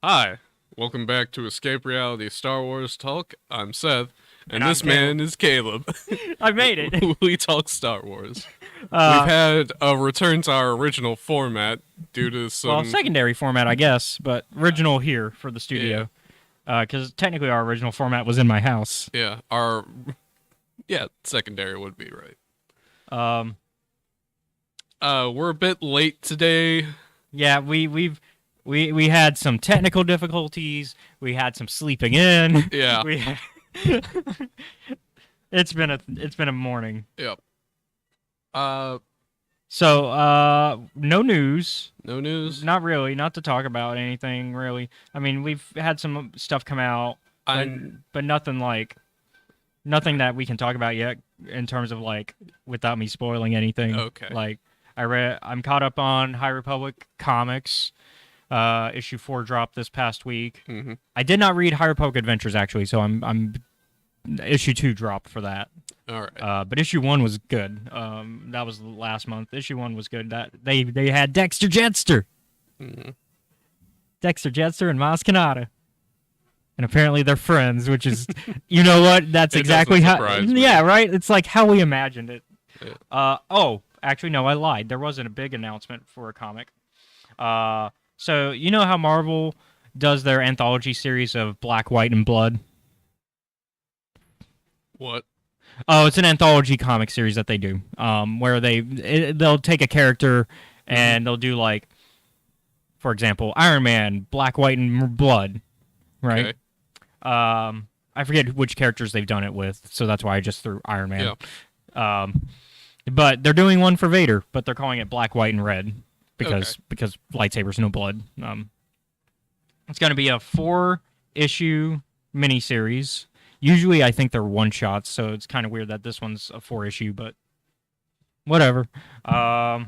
Hi, welcome back to Escape Reality Star Wars Talk. I'm Seth, and I'm this man Caleb. is Caleb. I made it. We talk Star Wars. We've Uh, had a return to our original format due to well, some. secondary format, I guess, but original here for the Yeah, studio. Because technically our original format was in my house. yeah, our. Yeah, secondary would be right. Um, We're a bit late today. yeah, we had some technical difficulties. We had some sleeping in. Yeah, We had it's been a morning. yep. Uh, So no news. no news. Not really. Not to talk about anything really. I mean, we've had some stuff come out, but I'm. but nothing that we can talk about yet in terms of like without me spoiling anything. Okay. Like I'm caught up on High Republic comics. Issue 4 dropped this past week. Mm-hmm. I did not read High Republic Adventures actually, so I'm issue 2 dropped for that. All right. But issue 1 was good. That was last month. Issue 1 was good. That they had Dexter Jetster. Mm-hmm. Dexter Jetster and Maz Kanata. And apparently they're friends, which is, you know what? That's It exactly doesn't how. surprise me. Yeah, right. It's like how we imagined it. Yeah. Oh, actually, no, I lied. There wasn't a big announcement for a comic. So you know how Marvel does their anthology series of Black, White, and Blood? What? Oh, it's an anthology comic series that they do, where they'll take a character and they'll do like, for example, Iron Man, Black, White, and Blood, right? Okay. I forget which characters they've done it with, so that's why I just threw Iron Man. Yeah. But they're doing one for Vader, but they're calling it Black, White, and Red because lightsabers, no blood. It's going to be a 4-issue miniseries. Usually, I think they're one shots, so it's kind of weird that this one's a 4-issue, but whatever. And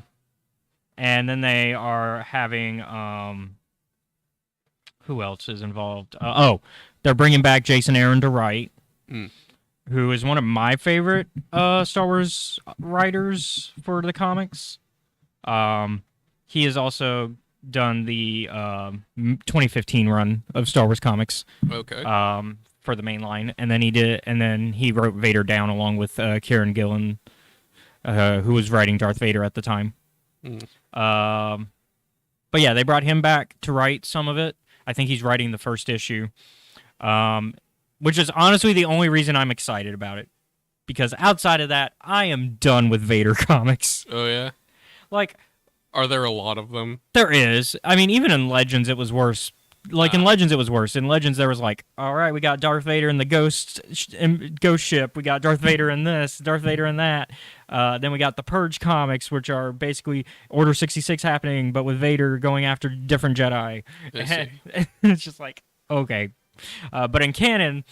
then they are having who else is involved? They're bringing back Jason Aaron to write, who is one of my favorite Star Wars writers for the comics. He has also done the 2015 run of Star Wars comics. Okay. For the main line, and then he wrote Vader down along with Kieran Gillen, who was writing Darth Vader at the time. But yeah, they brought him back to write some of it. I think he's writing the first issue, which is honestly the only reason I'm excited about it, because outside of that, I am done with Vader comics. Oh yeah. Like, Are there a lot of them? there is. I mean, even in Legends, it was worse. Like in Legends, it was worse. In Legends, there was like, all right, we got Darth Vader in the ghost ship. We got Darth Vader in this, Darth Vader in that. Then we got the Purge comics, which are basically Order 66 happening, but with Vader going after different Jedi. I see. It's just like, okay. But in canon,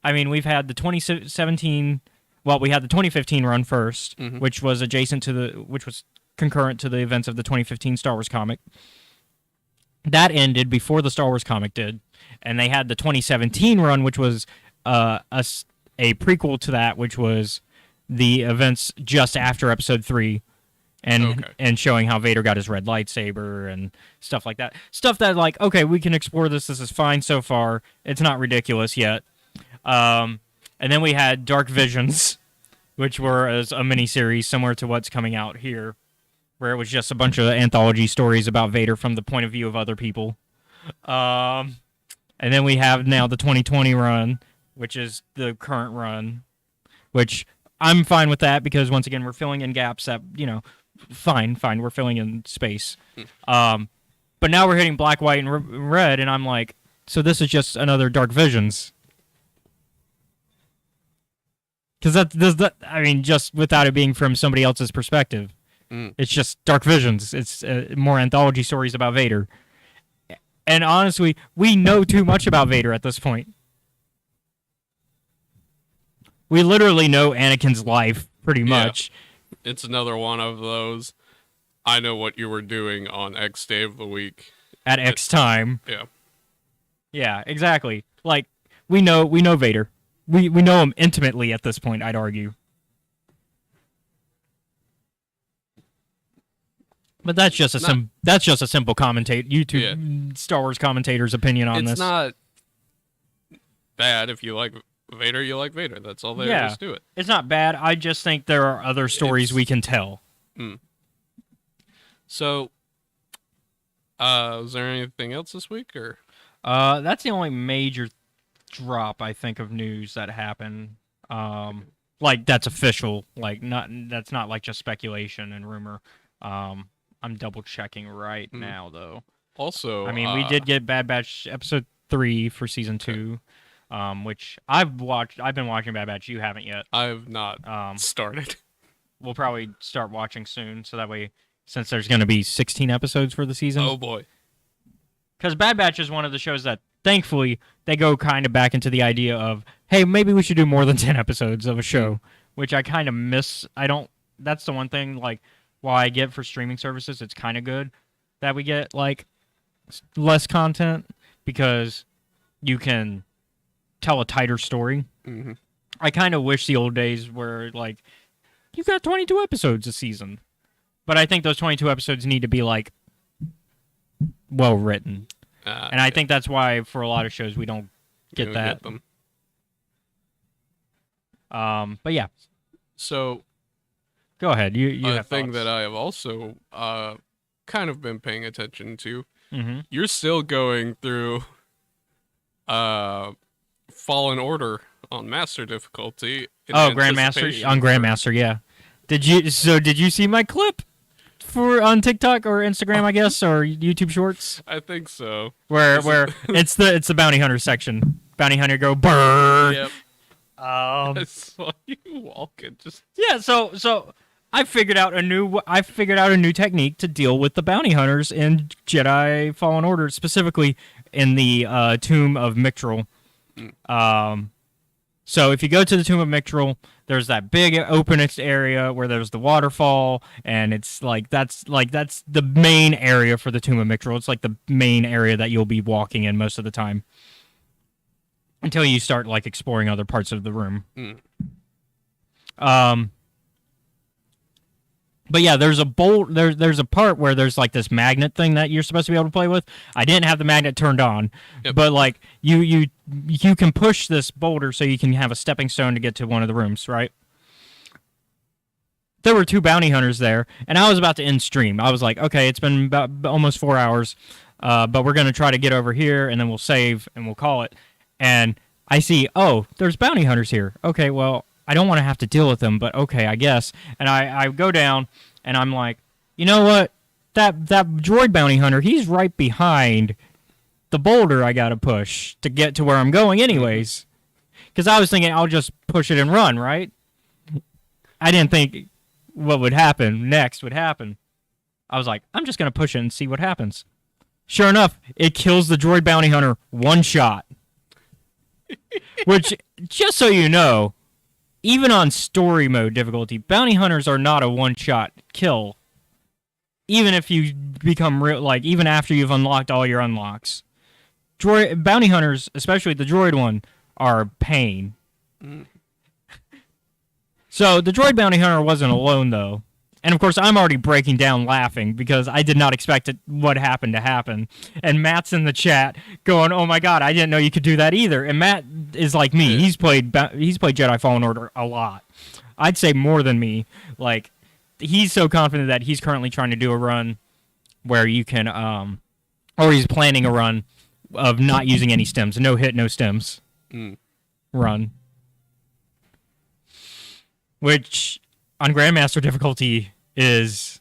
I mean, we've had the 2017. Well, we had the 2015 run 1st, which was which was concurrent to the events of the 2015 Star Wars comic. That ended before the Star Wars comic did, and they had the 2017 run, which was a prequel to that, which was the events just after Episode 3, and showing how Vader got his red lightsaber and stuff like that. Stuff that, like, okay, we can explore this. This is fine so far. It's not ridiculous yet. And then we had Dark Visions, which were as a miniseries similar to what's coming out here, where it was just a bunch of anthology stories about Vader from the point of view of other people. And then we have now the 2020 run, which is the current run, which I'm fine with that because, once again, we're filling in gaps that, fine, we're filling in space. But now we're hitting Black, White, and Red, and I'm like, so this is just another Dark Visions. Because I mean, just without it being from somebody else's perspective. It's just Dark Visions. It's more anthology stories about Vader. And honestly, we know too much about Vader at this point. We literally know Anakin's life, pretty much. It's another one of those. I know what you were doing on X day of the week. At X time. Yeah. Yeah, exactly. Like, we know Vader. We know him intimately at this point, I'd argue. But that's just a simple commentate YouTube Star Wars commentator's opinion on this. It's not bad. If you like Vader, you like Vader. That's all there is to it. It's not bad. I just think there are other stories we can tell. So, was there anything else this week, or? That's the only major drop I think of news that happened. Like that's official. That's not like just speculation and rumor. I'm double checking right now though. Also, I mean, we did get Bad Batch episode 3 for season 2, which I've watched. I've been watching Bad Batch. You haven't yet. I have not started. We'll probably start watching soon, so that way, since there's going to be 16 episodes for the season. Oh boy. Because Bad Batch is one of the shows that, thankfully, they go kind of back into the idea of, hey, maybe we should do more than 10 episodes of a show, which I kind of miss. That's the one thing, like, while I get for streaming services, it's kind of good that we get, like, less content because you can tell a tighter story. Mm-hmm. I kind of wish the old days were, like, you've got 22 episodes a season. But I think those 22 episodes need to be, like, well written. And I think that's why, for a lot of shows, we don't get that. Get them. But yeah. So, go ahead. You a have thing thoughts. that I have also kind of been paying attention to. Mm-hmm. You're still going through Fallen Order on Master difficulty. Oh, Grandmaster on Grandmaster, yeah. Did you see my clip on TikTok or Instagram, I guess, or YouTube Shorts? I think so. Where it's the bounty hunter section. Bounty hunter go burn. Yep. I saw you walking just. Yeah, so I figured out a new technique to deal with the bounty hunters in Jedi Fallen Order, specifically in the Tomb of Mictril. So if you go to the Tomb of Mictril, there's that big open area where there's the waterfall, and it's that's the main area for the Tomb of Mictril. It's like the main area that you'll be walking in most of the time until you start like exploring other parts of the room. But yeah, there's a part where there's like this magnet thing that you're supposed to be able to play with. I didn't have the magnet turned on, but like you can push this boulder so you can have a stepping stone to get to one of the rooms, right? There were 2 bounty hunters there, and I was about to end stream. I was like, okay, it's been about almost 4 hours, but we're gonna try to get over here, and then we'll save and we'll call it. And I see, oh, there's bounty hunters here. Okay, well, I don't want to have to deal with them, but okay, I guess. And I go down, and I'm like, you know what? That droid bounty hunter, he's right behind the boulder I gotta push to get to where I'm going anyways. Because I was thinking I'll just push it and run, right? I didn't think what would happen next would happen. I was like, I'm just going to push it and see what happens. Sure enough, it kills the droid bounty hunter one shot. Which, just so you know, even on story mode difficulty, bounty hunters are not a one-shot kill. Even if you become even after you've unlocked all your unlocks. Bounty hunters, especially the droid one, are pain. So the droid bounty hunter wasn't alone, though. And of course, I'm already breaking down laughing because I did not expect what happened to happen. And Matt's in the chat going, "Oh my god, I didn't know you could do that either." And Matt is like me; he's played Jedi Fallen Order a lot. I'd say more than me. Like, he's so confident that he's currently trying to do a run where you can, or he's planning a run of not using any stems, no hit, no stems run, which on Grandmaster difficulty is...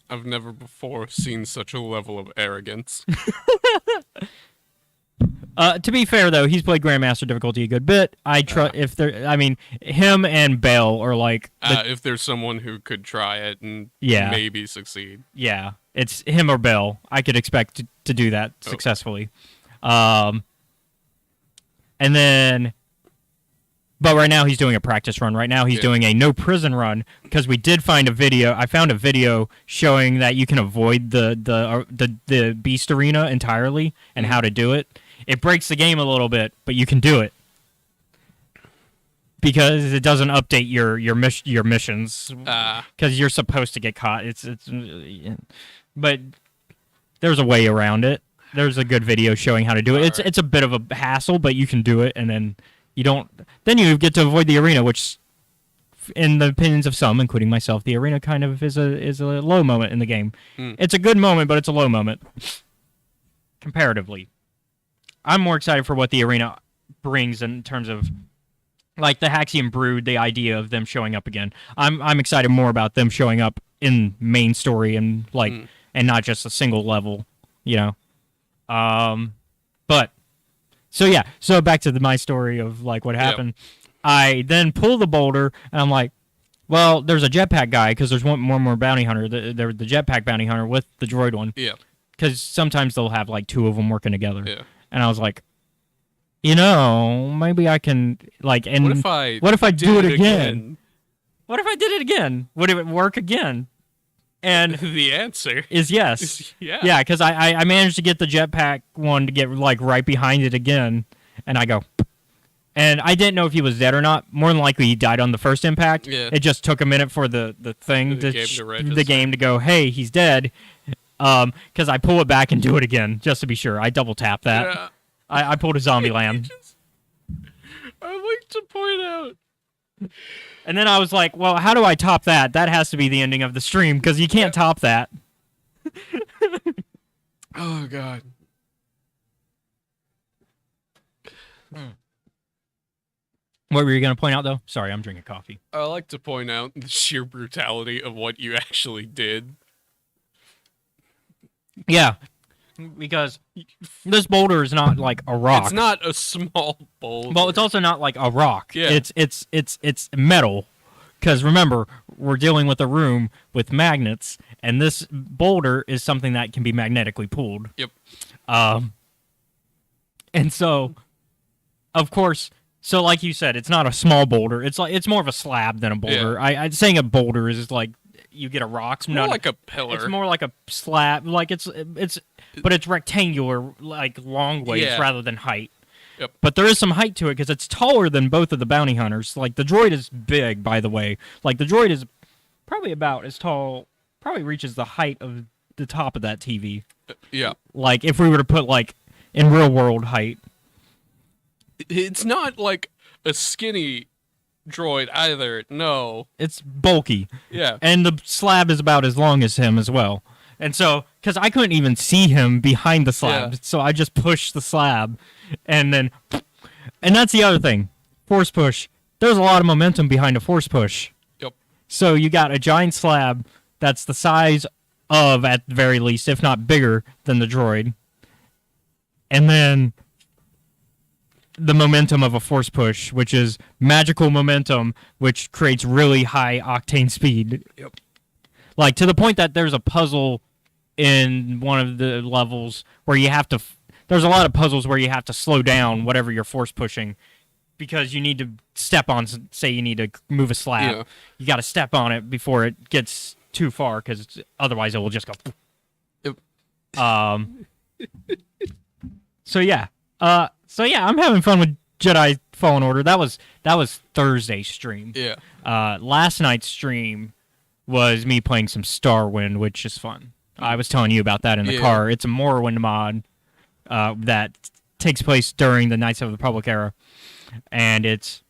I've never before seen such a level of arrogance. To be fair, though, he's played Grandmaster difficulty a good bit. Him and Bale are like... if there's someone who could try it and maybe succeed. Yeah, it's him or Bale. I could expect to do that successfully. And then... But right now he's doing a practice run. Right now he's doing a no prison run because we did find a video. I found a video showing that you can avoid the beast arena entirely and how to do it. It breaks the game a little bit, but you can do it. because it doesn't update your missions Ah, because you're supposed to get caught. But there's a way around it. There's a good video showing how to do it. Alright. It's a bit of a hassle, but you can do it, and then you don't. Then you get to avoid the arena, which, in the opinions of some, including myself, the arena kind of is a low moment in the game. It's a good moment, but it's a low moment comparatively. I'm more excited for what the arena brings in terms of like the Haxian Brood, the idea of them showing up again. I'm excited more about them showing up in main story and like and not just a single level, you know. But so yeah, so back to my story of like what happened. I then pull the boulder and I'm like, well, there's a jetpack guy because there's one more bounty hunter, the jetpack bounty hunter with the droid one. Yeah. Because sometimes they'll have like two of them working together. Yeah. And I was like, you know, maybe I can like. And what if I do it again? What if I did it again? Would it work again? And the answer is yes. yeah. Yeah, because I managed to get the jetpack one to get like right behind it again, and I go. And I didn't know if he was dead or not. More than likely, he died on the first impact. Yeah. It just took a minute for the thing the game to go, hey, he's dead. Because I pull it back and do it again just to be sure. I double tap that. Yeah. I pulled a zombie land. I'd like to point out. And then I was like, well, how do I top that? That has to be the ending of the stream because you can't top that. Oh, God. What were you going to point out, though? Sorry, I'm drinking coffee. I like to point out the sheer brutality of what you actually did. Yeah, because this boulder is not like a rock. It's not a small boulder. Well, it's also not like a rock. Yeah. It's metal. Because remember, we're dealing with a room with magnets, and this boulder is something that can be magnetically pulled. Yep. And so, of course, so like you said, it's not a small boulder. It's more of a slab than a boulder. Yeah. I'd saying a boulder is like you get a rock. It's more like a pillar. It's more like a slab. Like but it's rectangular, like long ways rather than height. Yep. But there is some height to it because it's taller than both of the bounty hunters. Like the droid is big, by the way. Like the droid is probably about as tall, probably reaches the height of the top of that TV. Yeah. Like if we were to put like in real world height. It's not like a skinny droid either. No. It's bulky. Yeah. And the slab is about as long as him as well. And so, because I couldn't even see him behind the slab, so I just pushed the slab, and then, and that's the other thing, force push. There's a lot of momentum behind a force push. Yep. So you got a giant slab that's the size of, at the very least, if not bigger than the droid, and then the momentum of a force push, which is magical momentum, which creates really high octane speed. Yep. Like to the point that there's a puzzle in one of the levels where you have to. There's a lot of puzzles where you have to slow down whatever you're force pushing because you need to step on. Say you need to move a slab, Yeah. you got to step on it before it gets too far because otherwise it will just go. Yep. So yeah. I'm having fun with Jedi Fallen Order. That was Thursday's stream. Yeah. Last night's stream was me playing some Starwind, which is fun. I was telling you about that in the car. It's a Morrowind mod that takes place during the Knights of the Republic era, and it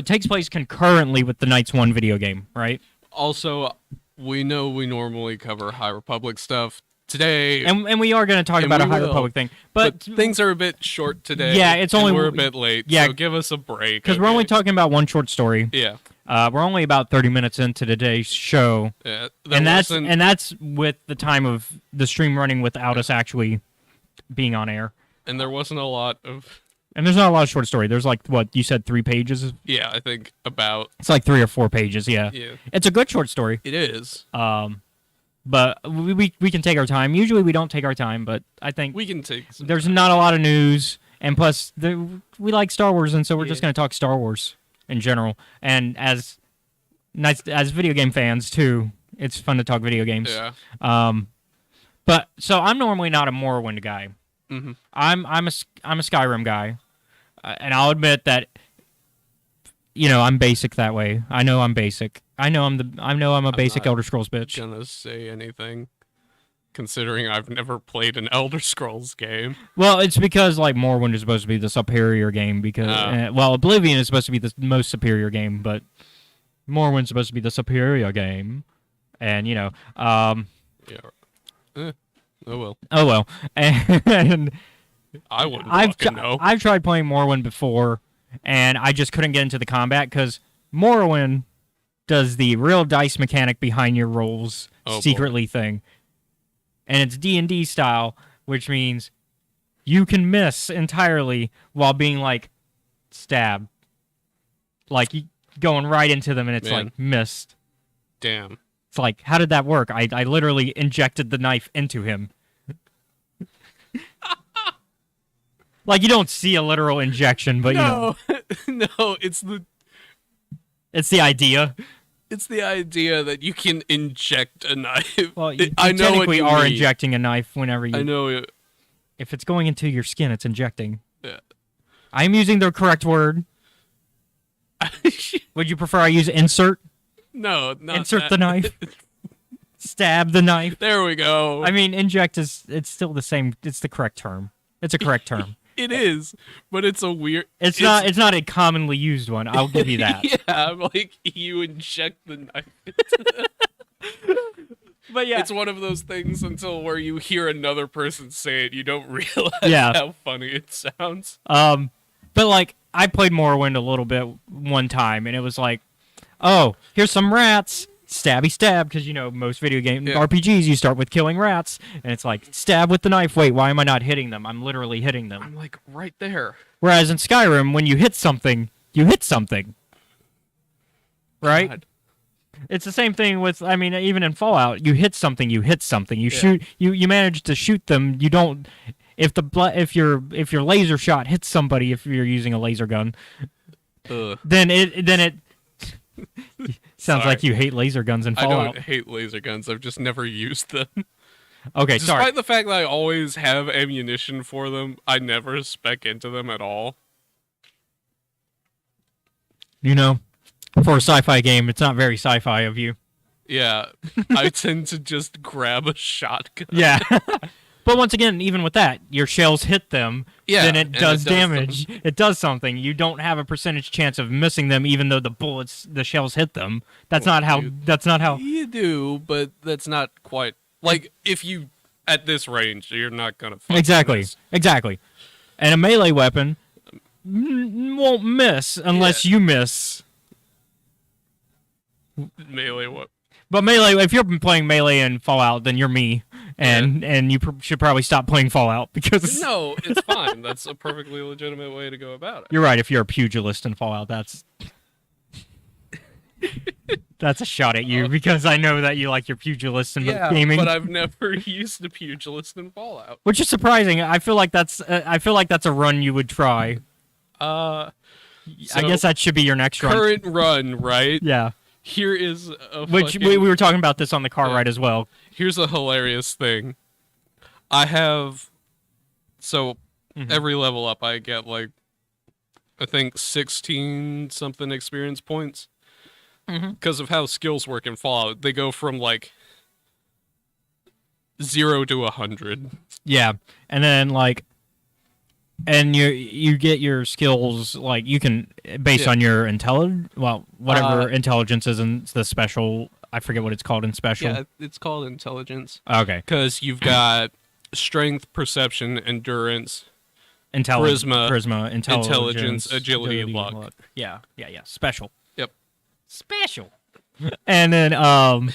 takes place concurrently with the Knights 1 video game, right? Also, we know we normally cover High Republic stuff today, and we are going to talk about a High Republic thing, but things are a bit short today. Yeah, it's only we're a bit late. Yeah, so give us a break because we're only talking about one short story. Yeah. We're only about 30 minutes into today's show, Yeah, and that's with the time of the stream running without us actually being on air. And there wasn't a lot of. And there's not a lot of short story. There's like what you said, 3 pages. Yeah, I think about. It's like 3 or 4 pages. Yeah. It's a good short story. It is. But we can take our time. Usually we don't take our time, but I think we can take. There's not a lot of news, and plus we like Star Wars, and so we're just going to talk Star Wars in general. And as video game fans too, it's fun to talk video games. Yeah. But so I'm normally not a Morrowind guy. Mm-hmm. I'm a Skyrim guy, and I'll admit that I'm basic that way. I know I'm basic. I know I'm a I'm basic not Elder Scrolls bitch. gonna say anything, considering I've never played an Elder Scrolls game. Well, it's because like Morrowind is supposed to be the superior game because Oblivion is supposed to be the most superior game, but Morrowind's supposed to be the superior game, and Yeah. Eh, oh well. oh well. And I wouldn't fucking know. I've tried playing Morrowind before, and I just couldn't get into the combat because Morrowind does the real dice mechanic behind your rolls secretly thing, and it's D&D style, which means you can miss entirely while being like stabbed, like going right into them, and it's like missed. Damn. It's like, how did that work? I literally injected the knife into him. Like, you don't see a literal injection, but no, it's the idea. It's the idea that you can inject a knife. Well, you I know technically what you are mean. injecting a knife whenever you. I know it. If it's going into your skin, it's injecting. Yeah. I'm using the correct word. Would you prefer I use insert? No, not Insert that. the knife. Stab the knife. There we go. I mean, inject it's still the same. It's the correct term. It's a correct term. It is, but it's a weird. It's not a commonly used one. I'll give you that. Yeah, like you inject the knife. But yeah, It's one of those things until where you hear another person say it, you don't realize how funny it sounds. But like I played Morrowind a little bit one time, and it was like, oh, here's some rats. Stabby stab, because most video game RPGs you start with killing rats, and it's like stab with the knife. Wait, why am I not hitting them? I'm literally hitting them. I'm like right there. Whereas in Skyrim, when you hit something, you hit something. Right? God. It's the same thing with, I mean, even in Fallout, you hit something, you hit something. You shoot, you manage to shoot them. You don't. If your laser shot hits somebody, if you're using a laser gun, then it. Sounds like you hate laser guns in Fallout. I don't hate laser guns. I've just never used them. Okay, sorry. Despite the fact that I always have ammunition for them, I never spec into them at all. For a sci-fi game, it's not very sci-fi of you. Yeah, I tend to just grab a shotgun. Yeah. But once again, even with that, your shells hit them, then it does damage. It does something. You don't have a percentage chance of missing them, even though the shells hit them. That's not how. You do, but that's not quite like if you at this range, you're not gonna. Exactly. And a melee weapon won't miss unless you miss. Melee what? But melee, if you're playing melee in Fallout, then you're me, and you should probably stop playing Fallout because no, it's fine. That's a perfectly legitimate way to go about it. You're right. If you're a pugilist in Fallout, that's a shot at you because I know that you like your pugilist in gaming. But I've never used a pugilist in Fallout, which is surprising. I feel like that's a run you would try. I guess that should be your next current run, right? Yeah. Here is a which we were talking about this on the car ride as well. Here's a hilarious thing. I have every level up I get like I think 16 something experience points. Because of how skills work in Fallout, they go from like 0 to 100. Yeah. And then like you get your skills like you can based on your whatever intelligence is in the special. I forget what it's called in special. Yeah, it's called intelligence. Okay. Because you've got strength, perception, endurance, charisma, intelligence, agility, luck. Yeah. Special. Yep. Special. And then also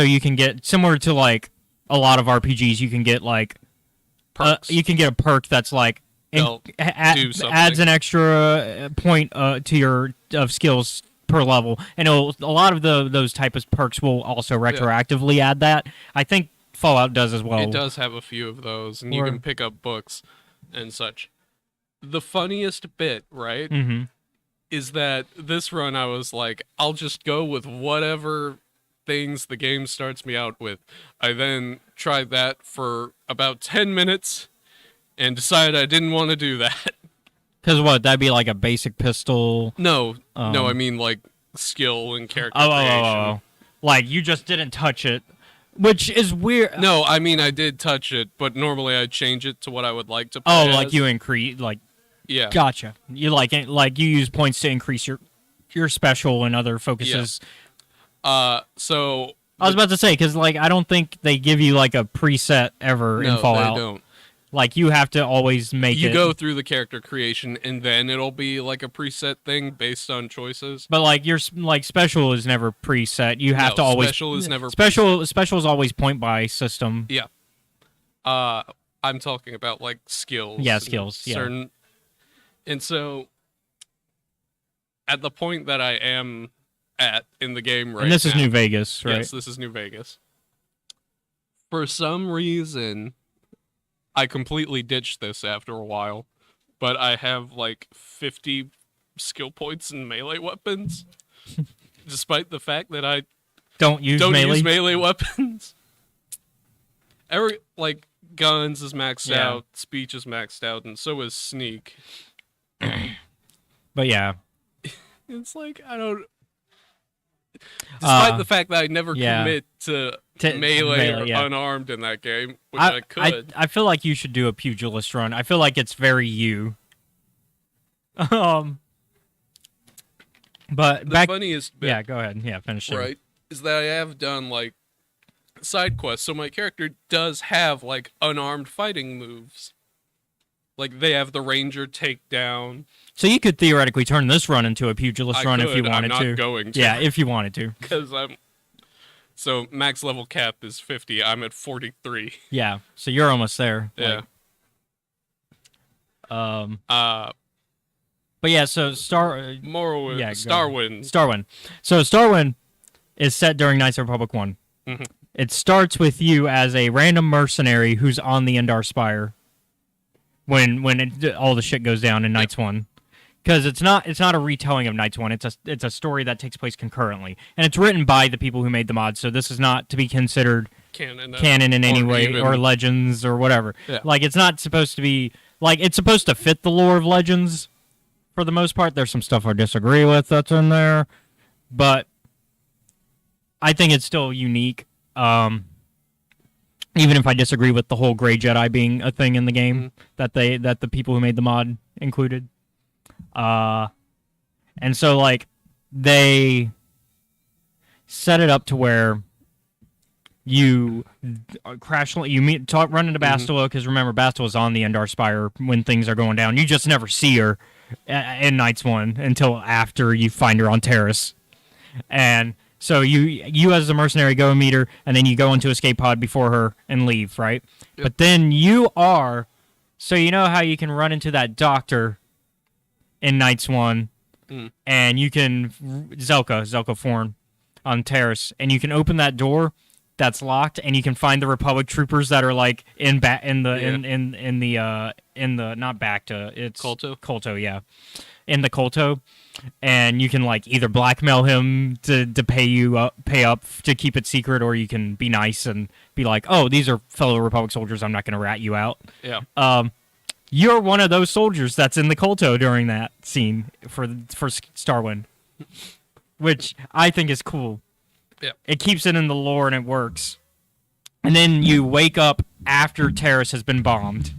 you can get similar to like a lot of RPGs. You can get like you can get a perk that's like adds an extra point to your skills per level, and a lot of those type of perks will also retroactively add that. I think Fallout does as well. It does have a few of those, and you can pick up books and such. The funniest bit, right, is that this run I was like, I'll just go with whatever things the game starts me out with. I then tried that for about 10 minutes and decided I didn't want to do that. Because what? That'd be like a basic pistol. No, I mean like skill and character creation. Like you just didn't touch it, which is weird. No, I mean I did touch it, but normally I'd change it to what I would like to play. Like you increase, like yeah, gotcha. You like you use points to increase your special and other focuses. Yeah. So I was about to say because like I don't think they give you like a preset ever in Fallout. No, they don't. Like, you have to always make You go through the character creation, and then it'll be, like, a preset thing based on choices. But, like, your special is never preset. You have to always... special is never preset. Special is always point-by system. Yeah. I'm talking about, like, skills. Yeah, skills, yeah. And so, at the point that I am at in the game right now... And this is New Vegas, right? Yes, this is New Vegas. For some reason... I completely ditched this after a while, but I have like 50 skill points in melee weapons, despite the fact that I don't use melee weapons. Like guns is maxed out, speech is maxed out, and so is sneak. But yeah, it's like I don't. Despite the fact that I never commit to melee or unarmed in that game, which I could. I feel like you should do a pugilist run. I feel like it's very you. But the funniest bit, go ahead. Yeah, finish it. Right, is that I have done like side quests, so my character does have like unarmed fighting moves. Like they have the ranger takedown. So you could theoretically turn this run into a pugilist run if you wanted to. I'm not going to. Yeah, if you wanted to. Because so max level cap is 50. I'm at 43. Yeah, so you're almost there. Yeah. But yeah, so Starwind. Starwind. So Starwind is set during Knights of the Republic 1. Mm-hmm. It starts with you as a random mercenary who's on the Endar Spire. When all the shit goes down in Knights 1, because it's not a retelling of Knights 1. It's a story that takes place concurrently, and it's written by the people who made the mod. So this is not to be considered canon in any way, or Legends or whatever. Yeah. Like it's not supposed to be like it's supposed to fit the lore of Legends for the most part. There's some stuff I disagree with that's in there, but I think it's still unique. Even if I disagree with the whole Grey Jedi being a thing in the game that the people who made the mod included, and so like they set it up to where you run into Bastila, because remember Bastila's on the Endar Spire when things are going down. You just never see her in Knights 1 until after you find her on Terrace, and so you as a mercenary go and meet her, and then you go into escape pod before her and leave, right? Yep. But then so you know how you can run into that doctor in Knights 1, and you can Zelka Forn on Terrace, and you can open that door that's locked, and you can find the Republic troopers that are like in the not Bacta, it's Kolto, yeah, in the Kolto. And you can like either blackmail him to pay up to keep it secret, or you can be nice and be like, "Oh, these are fellow Republic soldiers. I'm not going to rat you out." Yeah. You're one of those soldiers that's in the Kolto during that scene for Starwind, which I think is cool. Yeah. It keeps it in the lore and it works. And then you wake up after Terrace has been bombed.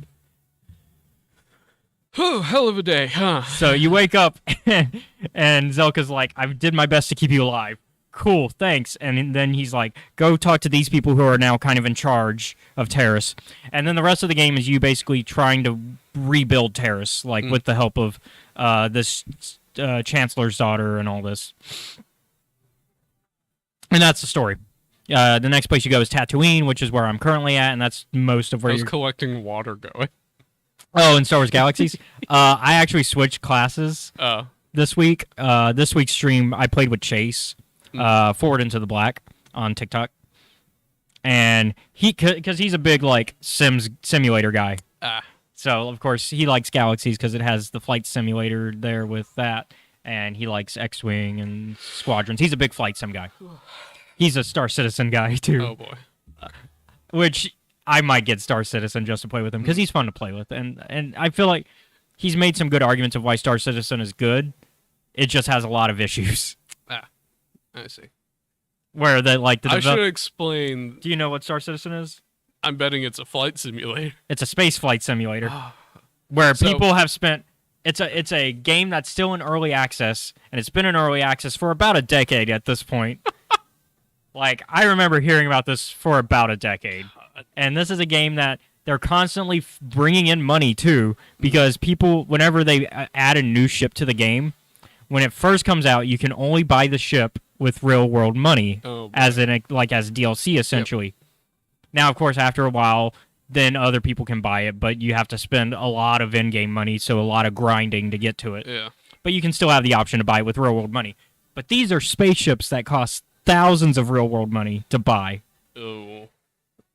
Oh, hell of a day, huh? So you wake up, and Zelka's like, I did my best to keep you alive. Cool, thanks. And then he's like, go talk to these people who are now kind of in charge of Terrace. And then the rest of the game is you basically trying to rebuild Terrace, like with the help of this Chancellor's daughter and all this. And that's the story. The next place you go is Tatooine, which is where I'm currently at, and that's most of where you're collecting water going. Oh, in Star Wars Galaxies? I actually switched classes this week. This week's stream, I played with Chase, Forward Into the Black on TikTok. And because he's a big, like, simulator guy. So, of course, he likes Galaxies because it has the flight simulator there with that. And he likes X-Wing and Squadrons. He's a big flight sim guy. He's a Star Citizen guy, too. Oh, boy. Which I might get Star Citizen just to play with him because he's fun to play with. And I feel like he's made some good arguments of why Star Citizen is good. It just has a lot of issues. Ah, I see. Where I should explain. Do you know what Star Citizen is? I'm betting it's a flight simulator. It's a space flight simulator. Where people have spent. It's a game that's still in early access, and it's been in early access for about a decade at this point. I remember hearing about this for about a decade. And this is a game that they're constantly bringing in money to, because people, whenever they add a new ship to the game, when it first comes out, you can only buy the ship with real world money, as DLC essentially. Yep. Now, of course, after a while, then other people can buy it, but you have to spend a lot of in-game money, so a lot of grinding to get to it. Yeah. But you can still have the option to buy it with real world money. But these are spaceships that cost thousands of real world money to buy. Oh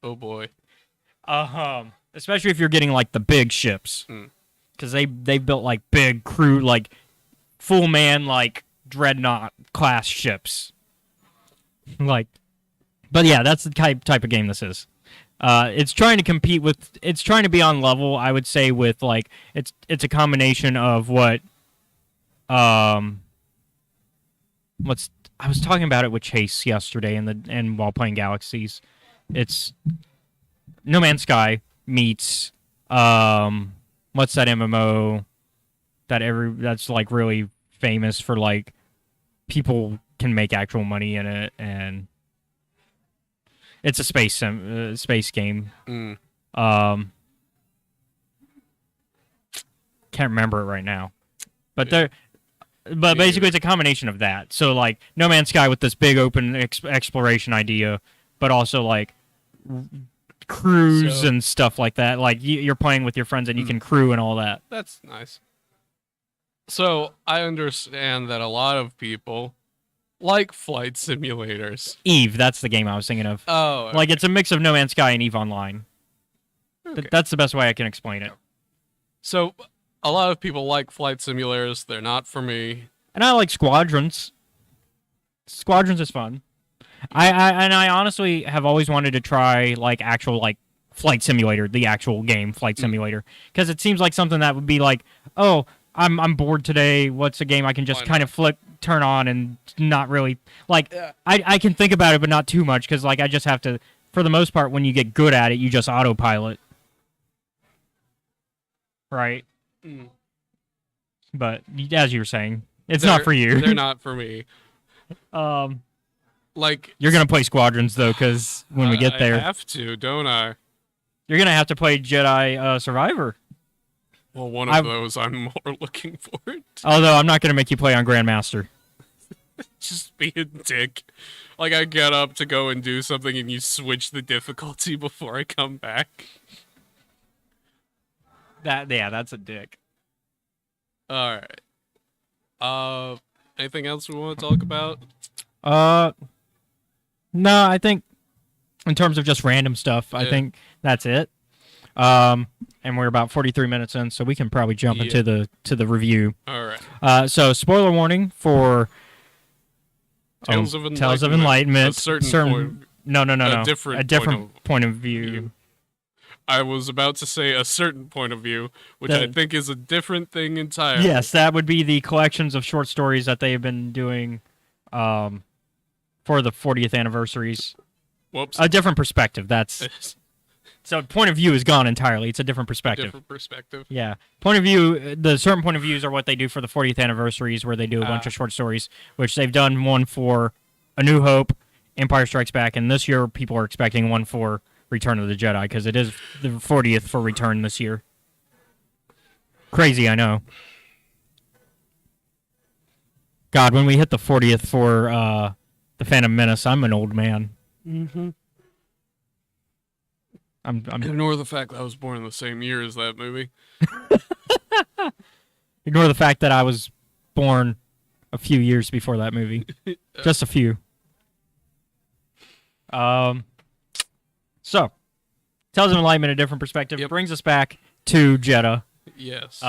boy. Especially if you're getting the big ships, because they built big crew, full man dreadnought class ships. But yeah, that's the type of game this is. It's trying to compete with. It's trying to be on level, I would say, with it's a combination of what. I was talking about it with Chase yesterday, and while playing Galaxies, it's No Man's Sky meets what's that MMO that's really famous for people can make actual money in it, and it's a space game. Can't remember it right now, but basically it's a combination of that. So No Man's Sky with this big open exploration idea, but also crews and stuff like that. You're playing with your friends and you can crew and all that. That's nice. So I understand that a lot of people like flight simulators. Eve, that's the game I was thinking of. Oh, okay. It's a mix of No Man's Sky and Eve Online. Okay. That's the best way I can explain it. So a lot of people like flight simulators. They're not for me. And I like Squadrons. Squadrons is fun. I honestly have always wanted to try actual flight simulator, the actual game Flight Simulator, because it seems like something that would be oh, I'm bored today. What's a game I can just kind of turn on and not really I can think about it, but not too much, because I just have to. For the most part, when you get good at it, you just autopilot, right? But as you were saying, it's not for you. They're not for me. You're gonna play Squadrons though, because when we get there, I have to, don't I? You're gonna have to play Jedi Survivor. Well, one of those I'm more looking forward to. Although I'm not gonna make you play on Grandmaster. Just be a dick. I get up to go and do something and you switch the difficulty before I come back. That's a dick. Alright. Anything else we want to talk about? No, I think in terms of just random stuff, I think that's it. And we're about 43 minutes in, so we can probably jump into the review. All right. So spoiler warning for Tales of Enlightenment. A certain point. No. A different point of view. I was about to say a certain point of view, which I think is a different thing entirely. Yes, that would be the collections of short stories that they've been doing for the 40th anniversaries. Whoops. A different perspective. So point of view is gone entirely. It's a different perspective. Yeah. Point of view, the certain point of views are what they do for the 40th anniversaries, where they do a bunch of short stories, which they've done one for A New Hope, Empire Strikes Back, and this year people are expecting one for Return of the Jedi, because it is the 40th for Return this year. Crazy, I know. God, when we hit the 40th for The Phantom Menace, I'm an old man. Mm-hmm. I'm Ignore the fact that I was born in the same year as that movie. Ignore the fact that I was born a few years before that movie. Just a few. So, Tales of Enlightenment, a different perspective, brings us back to Jeddah. Yes.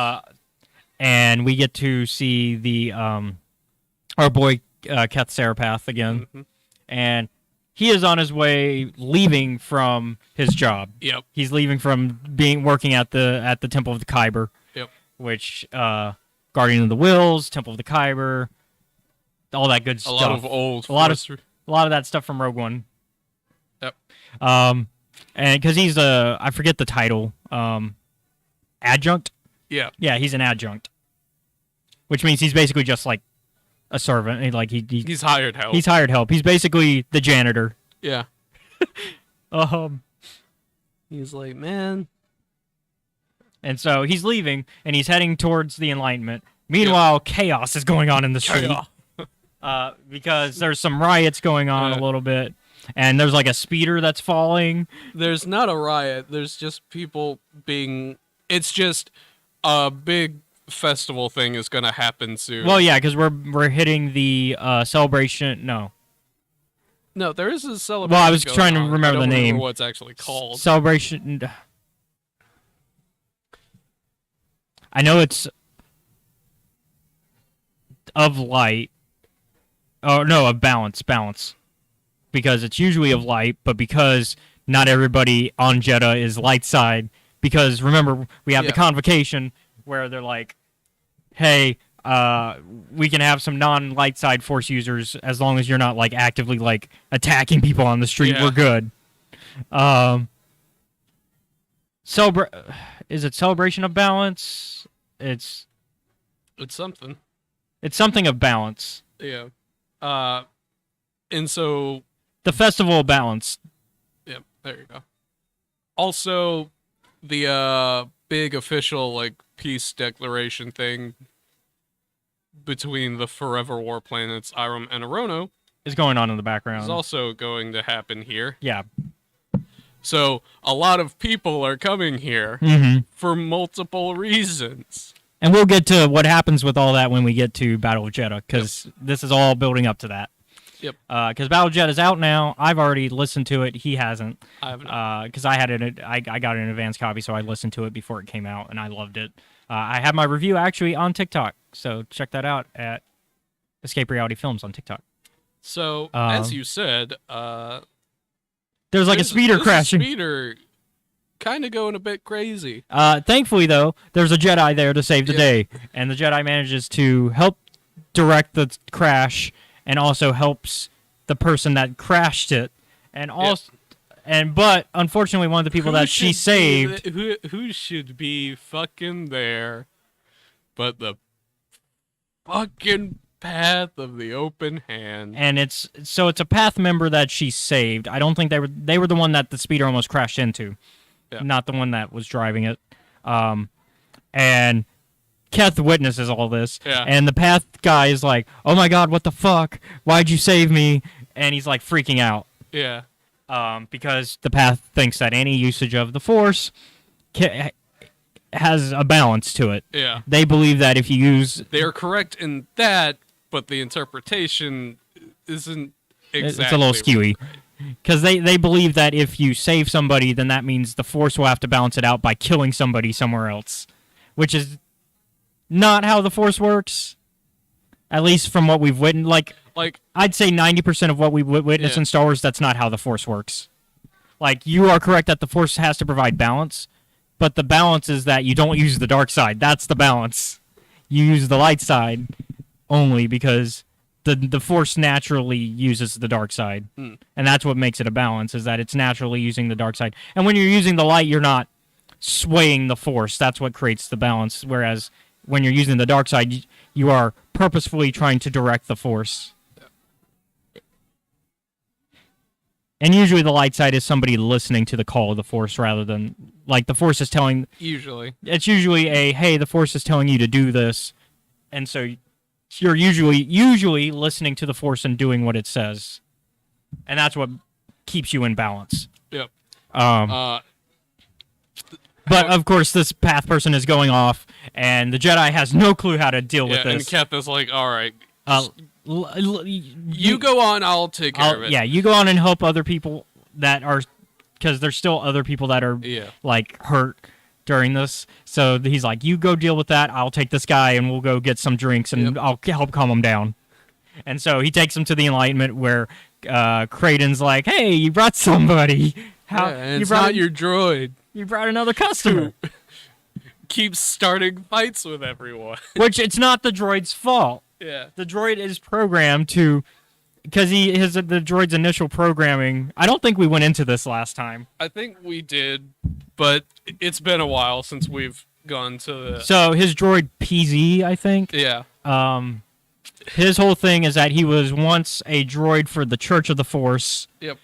And we get to see the our boy Keth Cerepath again. Mm-hmm. And he is on his way leaving from his job. Yep. He's leaving from working at the Temple of the Kyber. Yep. which Guardian of the Wills, Temple of the Kyber, all that good stuff. A lot of old. A lot of that stuff from Rogue One. Yep. And because he's I forget the title, adjunct. Yeah. Yeah, he's an adjunct, which means he's basically just like a servant. He's hired help. He's hired help. He's basically the janitor. Yeah. He's like, man. And so he's leaving, and he's heading towards the Enlightenment. Meanwhile, chaos is going on in the street. Because there's some riots going on a little bit, and there's like a speeder that's falling. There's not a riot. There's just people being... It's just a big festival thing is going to happen soon. Well, yeah, because we're hitting the celebration... No, there is a celebration. Well, I was trying to remember the name. Remember what it's actually called. Celebration... I know it's of light. Oh, no, of balance. Because it's usually of light, but because not everybody on Jeddah is light side, because remember, we have the convocation where they're like, hey, we can have some non-light side force users as long as you're not like actively like attacking people on the street, we're good. Is it Celebration of Balance? It's something. It's something of balance. Yeah. And so the Festival of Balance. Yep, there you go. Also, the big official like peace declaration thing between the Forever War planets Irem and Arono is going on in the background. Is also going to happen here. Yeah. So a lot of people are coming here for multiple reasons. And we'll get to what happens with all that when we get to Battle of Jeddah, because this is all building up to that. Yep. Because Battle of Jeddah is out now. I've already listened to it. He hasn't. I have not. Because I got an advanced copy, so I listened to it before it came out, and I loved it. I have my review actually on TikTok, so check that out at Escape Reality Films on TikTok. So, as you said, there's like a speeder crashing. A speeder kind of going a bit crazy. Thankfully, though, there's a Jedi there to save the day, and the Jedi manages to help direct the crash and also helps the person that crashed it. And also, but unfortunately, one of the people that she saved, who should be fucking there, but the fucking Path of the Open Hand. And it's a Path member that she saved. I don't think they were the one that the speeder almost crashed into, not the one that was driving it. And Keth witnesses all this, and the Path guy is like, "Oh my God, what the fuck? Why'd you save me?" And he's like freaking out. Yeah. Because the Path thinks that any usage of the Force has a balance to it. Yeah. They believe that if you use... They're correct in that, but the interpretation isn't exactly... It's a little skewy. Because they believe that if you save somebody, then that means the Force will have to balance it out by killing somebody somewhere else. Which is not how the Force works. At least from what we've witnessed. Like I'd say 90% of what we witness in Star Wars, that's not how the Force works. Like, you are correct that the Force has to provide balance, but the balance is that you don't use the dark side. That's the balance. You use the light side only because the Force naturally uses the dark side. And that's what makes it a balance, is that it's naturally using the dark side. And when you're using the light, you're not swaying the Force. That's what creates the balance. Whereas when you're using the dark side, you are purposefully trying to direct the Force. And usually the light side is somebody listening to the call of the Force rather than, like, the Force is telling... Usually. It's usually hey, the Force is telling you to do this. And so you're usually listening to the Force and doing what it says. And that's what keeps you in balance. Yep. But, of course, this Path person is going off, and the Jedi has no clue how to deal with this. And Keth is like, all right... you go on, I'll take care of it. Yeah, you go on and help other people that are... Because there's still other people that are, like, hurt during this. So he's like, you go deal with that, I'll take this guy, and we'll go get some drinks, and I'll help calm him down. And so he takes him to the Enlightenment, where Creighton's like, hey, you brought somebody. And it's not your droid. You brought another customer. keeps starting fights with everyone. Which it's not the droid's fault. Yeah. The droid is programmed to, because the droid's initial programming. I don't think we went into this last time. I think we did, but it's been a while since we've gone to the... So his droid PZ, I think. Yeah. His whole thing is that he was once a droid for the Church of the Force. Yep.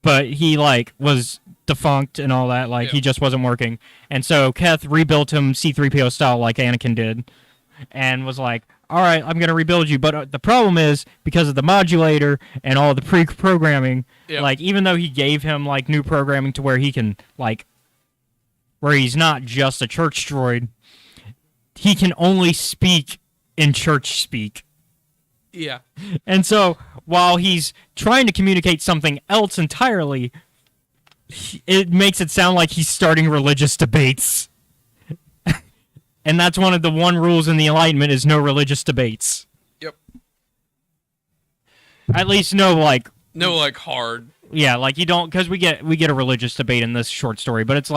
But he was defunct and all that. He just wasn't working. And so Keth rebuilt him C-3PO style like Anakin did, and was like, all right, I'm going to rebuild you. But the problem is, because of the modulator and all the pre-programming, even though he gave him, new programming to where he can, where he's not just a church droid, he can only speak in church speak. Yeah. And so, while he's trying to communicate something else entirely, it makes it sound like he's starting religious debates. And that's one of the rules in the Enlightenment is no religious debates. Yep. At least no hard. Yeah, you don't, because we get a religious debate in this short story, but it's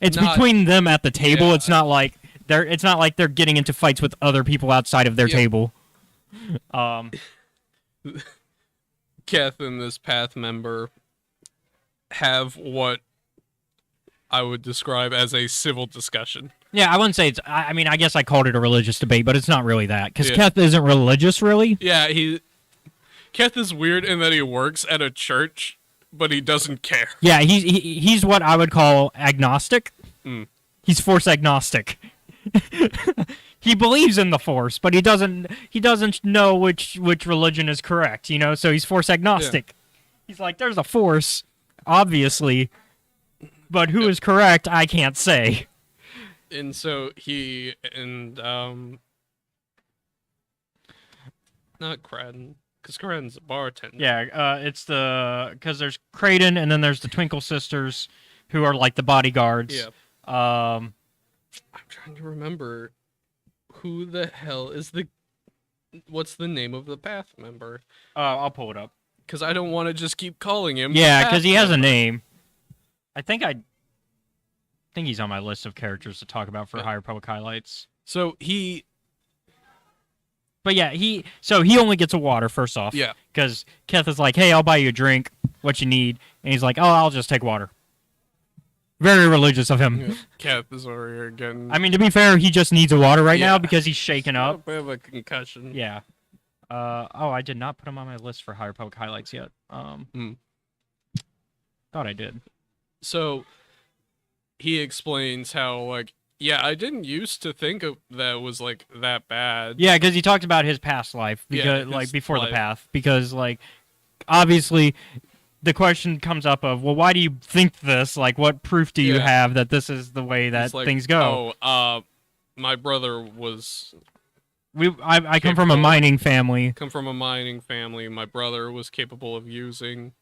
it's not, between them at the table. Yeah. It's not like they're getting into fights with other people outside of their table. Keth and this Path member have what I would describe as a civil discussion. Yeah, I wouldn't say it's... I mean, I guess I called it a religious debate, but it's not really that. Because Keth isn't religious, really. Yeah, Keth is weird in that he works at a church, but he doesn't care. Yeah, he's what I would call agnostic. Mm. He's Force agnostic. He believes in the Force, but he doesn't know which religion is correct, so he's Force agnostic. Yeah. He's like, there's a Force, obviously, but who is correct, I can't say. And so he and not Cradden, because Cradden's a bartender. Yeah, it's because there's Craden and then there's the Twinkle sisters, who are the bodyguards. Yeah. I'm trying to remember who the hell is what's the name of the Path member? I'll pull it up. Because I don't want to just keep calling him. Yeah, because he has a name. I think he's on my list of characters to talk about for High Republic highlights. So But yeah, he only gets a water first off. Yeah. Because Keth is like, hey, I'll buy you a drink, what you need. And he's like, oh, I'll just take water. Very religious of him. Yeah. Keth is over here again. I mean, to be fair, he just needs a water right now because he's shaken up. A bit of a concussion. Yeah. I did not put him on my list for High Republic highlights yet. Thought I did. So he explains how I didn't used to think of that was that bad. Yeah, because he talked about his past life because before the path, because obviously the question comes up of, well, why do you think this? What proof do you have that this is the way that things go? Oh, my brother was. I come from a mining family. My brother was capable of using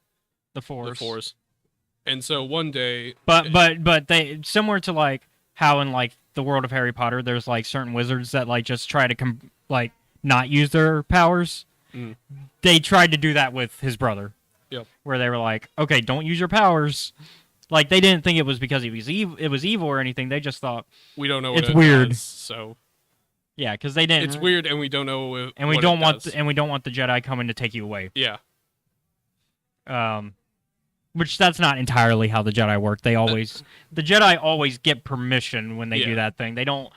the Force. And so one day, but they similar to how in the world of Harry Potter, there's certain wizards that just try to not use their powers. Mm. They tried to do that with his brother. Yep. Where they were like, okay, don't use your powers. They didn't think it was because he was it was evil or anything. They just thought we don't know what it's weird. Does, so yeah, because they didn't. It's weird, and we don't know. We don't want the Jedi coming to take you away. Yeah. Which that's not entirely how the Jedi work. The Jedi always get permission when they do that thing. They don't.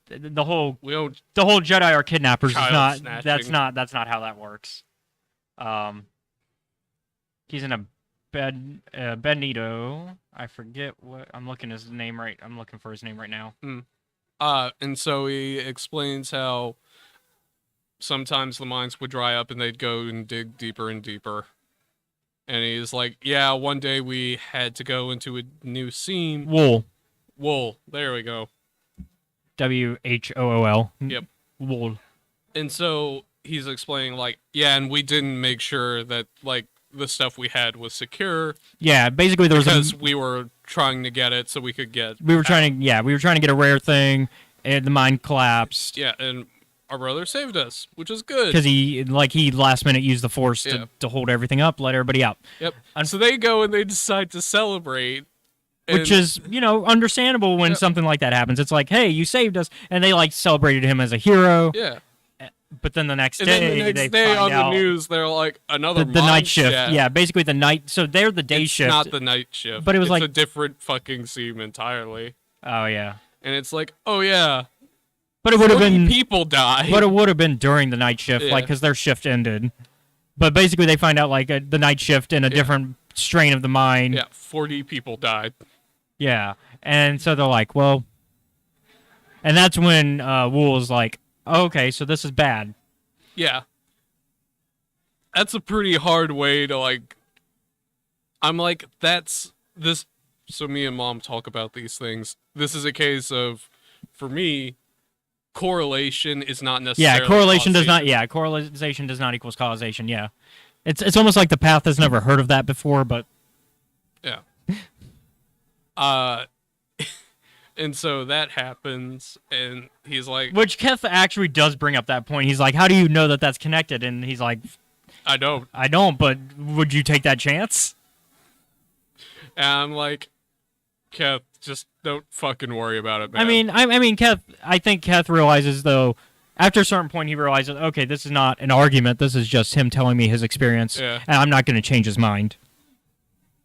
The whole Jedi are kidnappers. Is not. Snatching. That's not how that works. He's in a Benito. I forget what I'm looking his name right. I'm looking for his name right now. And so he explains how sometimes the mines would dry up and they'd go and dig deeper and deeper. And he's like, yeah, one day we had to go into a new seam. Wool. There we go. WHOOL. Yep. Wool. And so he's explaining and we didn't make sure that the stuff we had was secure. Yeah, basically there was because we were trying to get it so we could get. We were trying to get a rare thing, and the mine collapsed. Yeah, and our brother saved us, which is good because he last minute used the Force to hold everything up, let everybody out. Yep. And so they go and they decide to celebrate, Which is, understandable when something like that happens. It's like, hey, you saved us. And they, celebrated him as a hero. Yeah. But then the next day, then the next day on the news, they're like, another the night shift. Chat. Yeah, basically the night. So they're the day shift. It's not the night shift. But it was it's a different fucking scene entirely. Oh, yeah. And it's like, oh, yeah. But it would have been... people died. But it would have been during the night shift, because their shift ended. But basically they find out, the night shift in a different strain of the mind. Yeah, 40 people died. Yeah. And so they're like, well... And that's when Wool's like, oh, okay, so this is bad. Yeah. That's a pretty hard way to, I'm like, that's... this. So me and Mom talk about these things. This is a case of, for me, correlation is not necessarily correlation causation. does not. Yeah, correlation does not equals causation. Yeah, it's almost like the path has never heard of that before, but yeah. And so that happens, and he's like, which Keth actually does bring up that point. He's like, how do you know that that's connected? And he's like, I don't, but would you take that chance? And I'm like, Keth, just don't fucking worry about it, man. I mean, Keth. I think Keth realizes, though, after a certain point, he realizes, okay, this is not an argument. This is just him telling me his experience, and I'm not going to change his mind.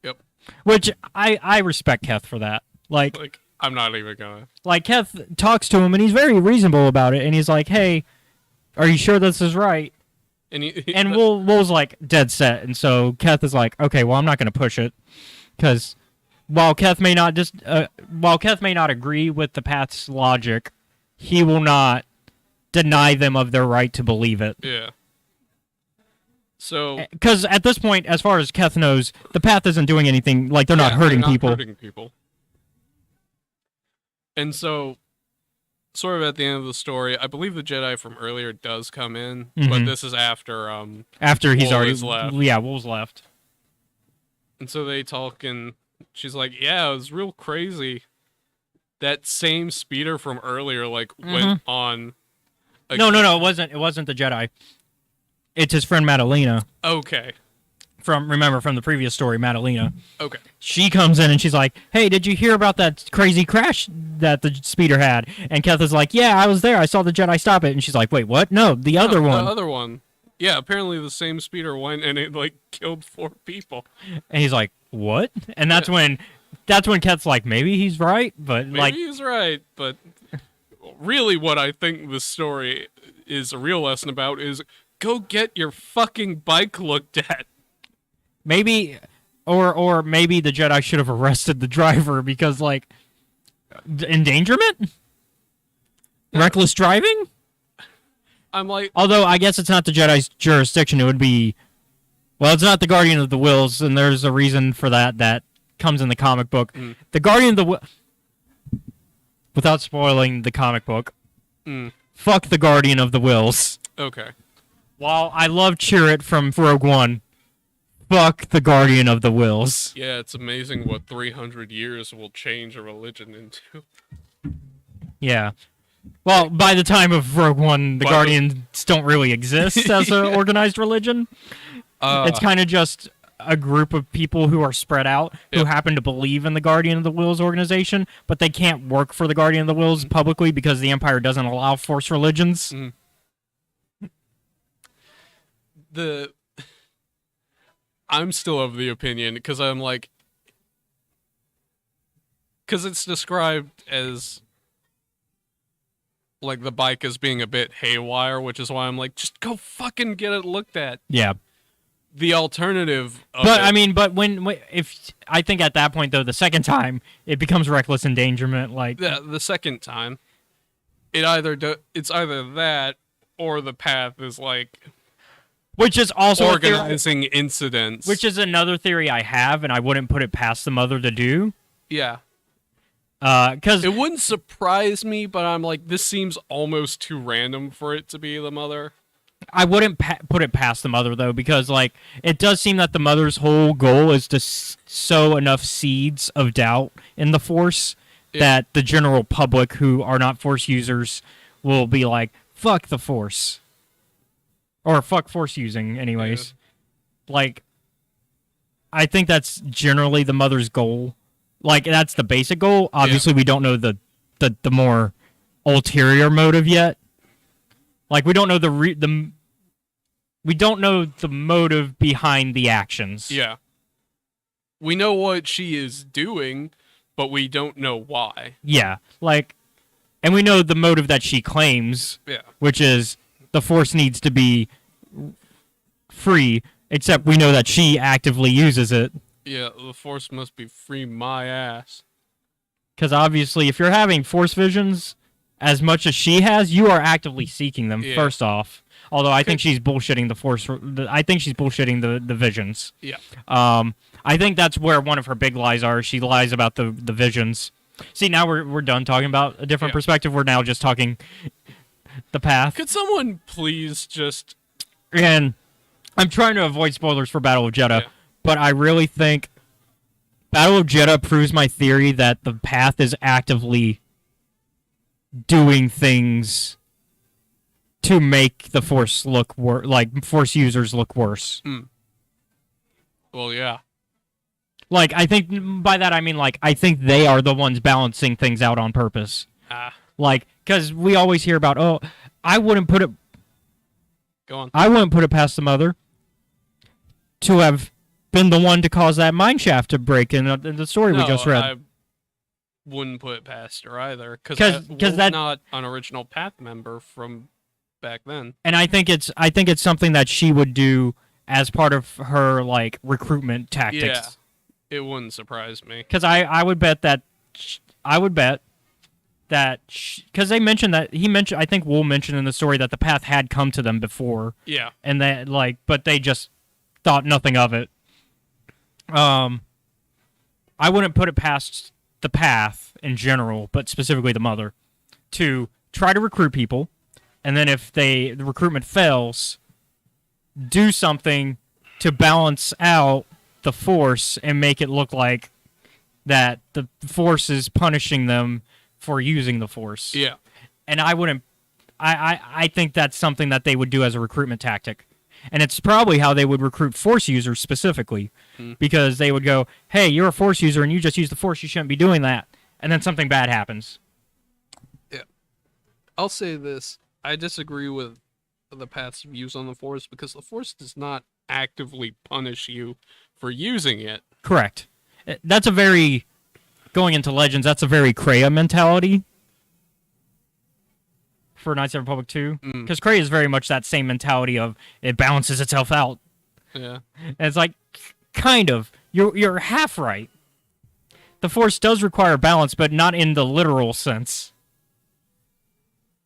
Yep. Which I respect Keth for that. Like I'm not even gonna. Keth talks to him, and he's very reasonable about it, and he's like, hey, are you sure this is right? And Wool's dead set, and so Keth is like, okay, well, I'm not going to push it. Because while Keth may not agree with the path's logic, he will not deny them of their right to believe it. Yeah. So, because at this point, as far as Keth knows, the path isn't doing anything. They're not hurting people. And so, sort of at the end of the story, I believe the Jedi from earlier does come in, but this is after he's already left. Yeah, Wool's left. And so they talk, and she's like, yeah, it was real crazy. That same speeder from earlier, went on... No, it wasn't the Jedi. It's his friend Madalena. Okay. From the previous story, Madalena. Okay. She comes in, and she's like, hey, did you hear about that crazy crash that the speeder had? And Keth is like, yeah, I was there. I saw the Jedi stop it. And she's like, wait, what? No, the other one. The other one. Yeah, apparently the same speeder went and it killed 4 people. And he's like, "What?" And that's when Keth's like, "Maybe he's right," but maybe he's right, but really, what I think this story is a real lesson about is go get your fucking bike looked at. Maybe, or maybe the Jedi should have arrested the driver because endangerment, reckless driving. I'm like... Although, I guess it's not the Jedi's jurisdiction. It would be... Well, it's not the Guardian of the Wills, and there's a reason for that comes in the comic book. The Guardian of the without spoiling the comic book, fuck the Guardian of the Wills. Okay. While I love Chirrut from Rogue One, fuck the Guardian of the Wills. Yeah, it's amazing what 300 years will change a religion into. Yeah. Well, by the time of Rogue One, the Guardians don't really exist as an organized religion. It's kind of just a group of people who are spread out who happen to believe in the Guardian of the Wills organization, but they can't work for the Guardian of the Wills publicly because the Empire doesn't allow forced religions. I'm still of the opinion, because I'm like... Because it's described as... the bike as being a bit haywire, which is why I'm like, just go fucking get it looked at. Yeah. The alternative of But, if I think at that point, though, the second time, it becomes reckless endangerment, the second time, it's either that, or the path is, which is also organizing incidents. Which is another theory I have, and I wouldn't put it past the mother to do. Yeah. Because it wouldn't surprise me, but I'm like, this seems almost too random for it to be the mother. I wouldn't put it past the mother, though, because it does seem that the mother's whole goal is to sow enough seeds of doubt in the Force that the general public who are not Force users will be like, fuck the Force. Or fuck Force using, anyways. I think that's generally the mother's goal. Like, that's the basic goal. Obviously, we don't know the more ulterior motive yet. Like, we don't know we don't know the motive behind the actions. Yeah. We know what she is doing, but we don't know why. Yeah. Like, and we know the motive that she claims, which is the Force needs to be free, except we know that she actively uses it. Yeah, the Force must be free my ass. Because obviously, if you're having Force visions as much as she has, you are actively seeking them, first off. Although I think she's bullshitting the Force. I think she's bullshitting the visions. Yeah. I think that's where one of her big lies are. She lies about the visions. See, now we're done talking about a different perspective. We're now just talking the path. Could someone please just... And I'm trying to avoid spoilers for Battle of Jeddah, but I really think Battle of Jeddah proves my theory that the path is actively doing things to make the Force look like Force users look worse. Well, yeah. Like, I think by that I mean, like, I think they are the ones balancing things out on purpose. Like, because we always hear about, oh, I wouldn't put it. Go on. I wouldn't put it past the mother to have been the one to cause that mine shaft to break in the story we just read. I wouldn't put it past her either, because that's not an original Path member from back then. And I think it's something that she would do as part of her, like, recruitment tactics. Yeah, it wouldn't surprise me. Because I would bet that because they mentioned that I think Wool mentioned in the story that the Path had come to them before. Yeah. And that, like, but they just thought nothing of it. I wouldn't put it past the Path in general, but specifically the mother, to try to recruit people, and then if the recruitment fails, do something to balance out the Force and make it look like that the Force is punishing them for using the Force. Yeah. And I think that's something that they would do as a recruitment tactic. And it's probably how they would recruit Force users specifically. Because they would go, hey, you're a Force user and you just use the Force, you shouldn't be doing that. And then something bad happens. Yeah. I'll say this. I disagree with the Path's views on the Force, because the Force does not actively punish you for using it. Correct. That's a very... Going into Legends, that's a very Kreia mentality for Knights of the Republic 2. Because Kreia is very much that same mentality of it balances itself out. Yeah. And it's like, kind of. You're half right. The Force does require balance, but not in the literal sense.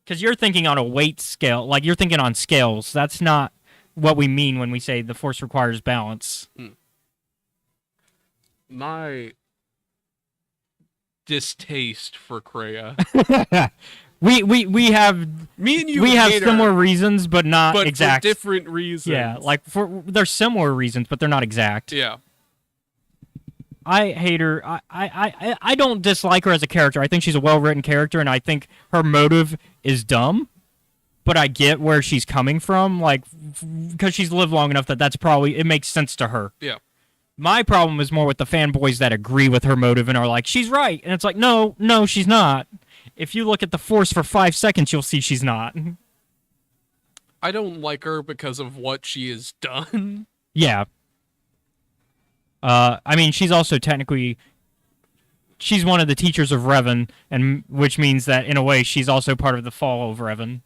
Because you're thinking on a weight scale. Like, you're thinking on scales. That's not what we mean when we say the Force requires balance. My distaste for Kreia. we have me and you. We have similar reasons, but not exact. For different reasons. Yeah, like they're similar reasons, but they're not exact. Yeah. I hate her. I don't dislike her as a character. I think she's a well-written character, and I think her motive is dumb. But I get where she's coming from, like, because she's lived long enough that's probably, it makes sense to her. Yeah. My problem is more with the fanboys that agree with her motive and are like, she's right. And it's like, no, she's not. If you look at the Force for 5 seconds, you'll see she's not. I don't like her because of what she has done. Yeah. I mean, she's also technically... She's one of the teachers of Revan, and which means that, in a way, she's also part of the fall of Revan.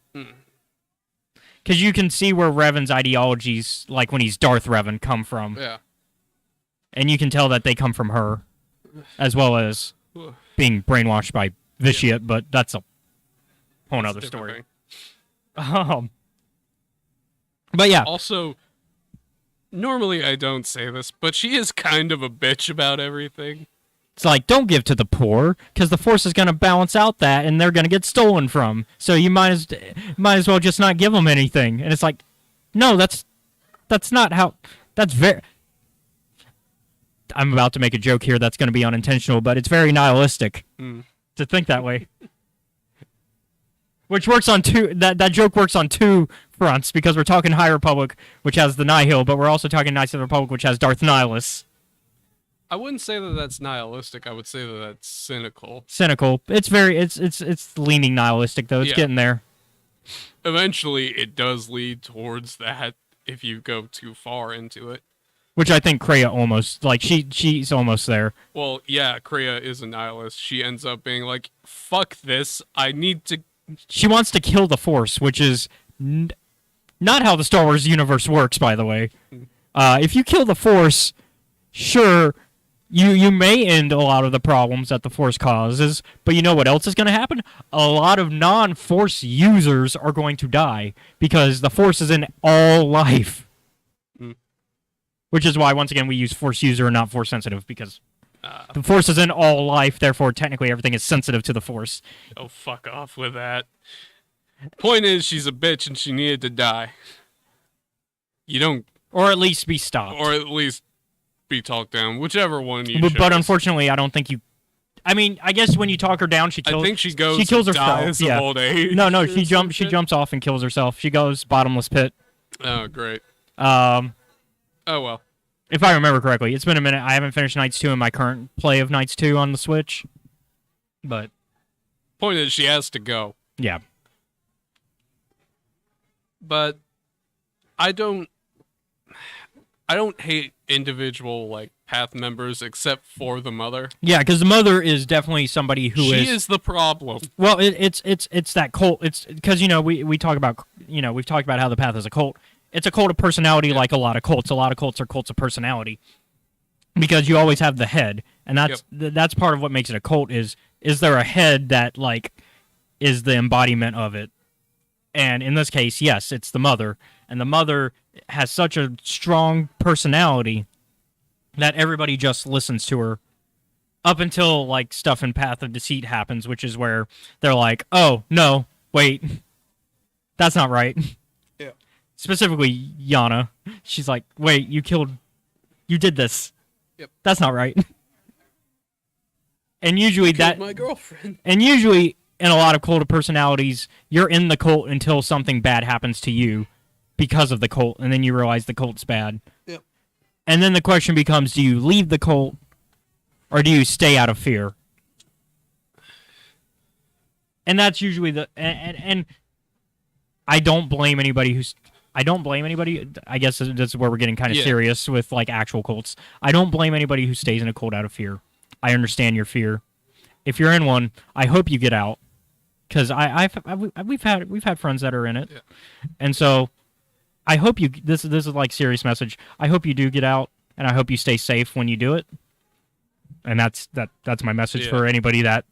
Because you can see where Revan's ideologies, like when he's Darth Revan, come from. Yeah. And you can tell that they come from her, as well as being brainwashed by Vitiate, but that's a whole other story. But yeah. Also, normally I don't say this, but she is kind of a bitch about everything. It's like, don't give to the poor, because the Force is going to balance out that, and they're going to get stolen from. So you might as well just not give them anything. And it's like, no, that's not how... That's very... I'm about to make a joke here that's going to be unintentional, but it's very nihilistic to think that way. Which works on two... That joke works on two fronts, because we're talking High Republic, which has the Nihil, but we're also talking Knights of the Republic, which has Darth Nihilus. I wouldn't say that that's nihilistic. I would say that that's cynical. Cynical. It's leaning nihilistic though. It's getting there. Eventually, it does lead towards that if you go too far into it. Which I think Kreia almost, like, she's almost there. Well, yeah, Kreia is a nihilist. She ends up being like, fuck this, I need to... She wants to kill the Force, which is not how the Star Wars universe works, by the way. If you kill the Force, sure, you may end a lot of the problems that the Force causes, but you know what else is going to happen? A lot of non-Force users are going to die, because the Force is in all life. Which is why, once again, we use Force user and not Force sensitive, because the Force is in all life, therefore, technically, everything is sensitive to the Force. Oh, fuck off with that. Point is, she's a bitch and she needed to die. You don't... Or at least be stopped. Or at least be talked down, whichever one you But unfortunately, I don't think you... I mean, I guess when you talk her down, she kills... I think she goes... She kills herself. Dies of old age. No, she jumps off and kills herself. She goes bottomless pit. Oh, great. Oh, well. If I remember correctly. It's been a minute. I haven't finished Knights 2 in my current play of Knights 2 on the Switch. But... Point is, she has to go. Yeah. But I don't hate individual, like, path members except for the mother. Yeah, because the mother is definitely somebody who She is the problem. Well, it's that cult. It's because, we talk about, we've talked about how the path is a cult. It's a cult of personality, like a lot of cults. A lot of cults are cults of personality, because you always have the head, and that's part of what makes it a cult. Is there a head that, like, is the embodiment of it? And in this case, yes, it's the mother, and the mother has such a strong personality that everybody just listens to her, up until, like, stuff in Path of Deceit happens, which is where they're like, oh no, wait, that's not right. Specifically, Yana. She's like, wait, you did this. Yep. That's not right. And usually killed my girlfriend. And usually, in a lot of cult of personalities, you're in the cult until something bad happens to you because of the cult, and then you realize the cult's bad. Yep. And then the question becomes, do you leave the cult, or do you stay out of fear? And that's usually and I don't blame anybody I guess that's where we're getting kind of serious with, like, actual cults. I don't blame anybody who stays in a cult out of fear. I understand your fear. If you're in one, I hope you get out, because we've had friends that are in it, and so I hope you. This is like serious message. I hope you do get out, and I hope you stay safe when you do it. And that's my message for anybody that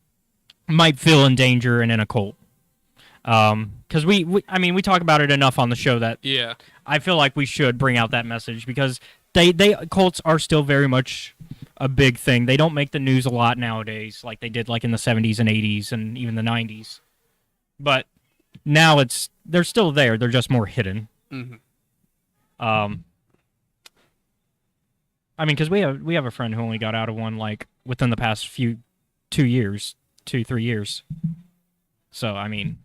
might feel in danger and in a cult. Because we talk about it enough on the show that I feel like we should bring out that message, because cults are still very much a big thing. They don't make the news a lot nowadays like they did, like, in the 70s and 80s and even the 90s. But now they're still there. They're just more hidden. Mm-hmm. Because we have a friend who only got out of one, like, within the past 3 years. So, I mean,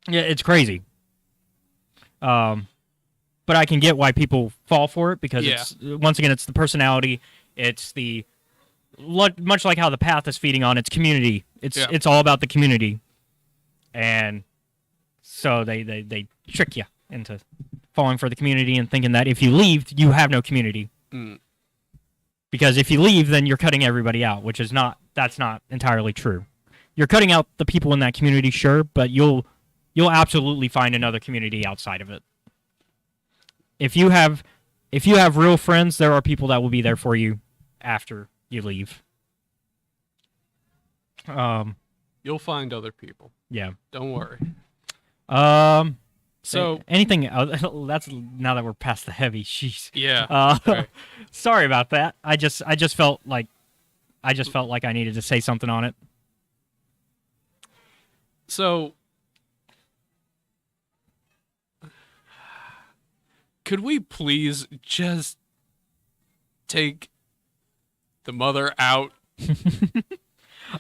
yeah, it's crazy. But I can get why people fall for it, because it's, once again, it's the personality. It's much like how the path is feeding on its community. It's all about the community. And so they trick you into falling for the community and thinking that if you leave, you have no community. Mm. Because if you leave, then you're cutting everybody out, which is that's not entirely true. You're cutting out the people in that community, sure, but you'll absolutely find another community outside of it. If you have real friends, there are people that will be there for you after you leave. You'll find other people. Yeah. Don't worry. So anything that's now that we're past the heavy. Jeez. Yeah. Right. Sorry about that. I just felt like I needed to say something on it. So, could we please just take the mother out?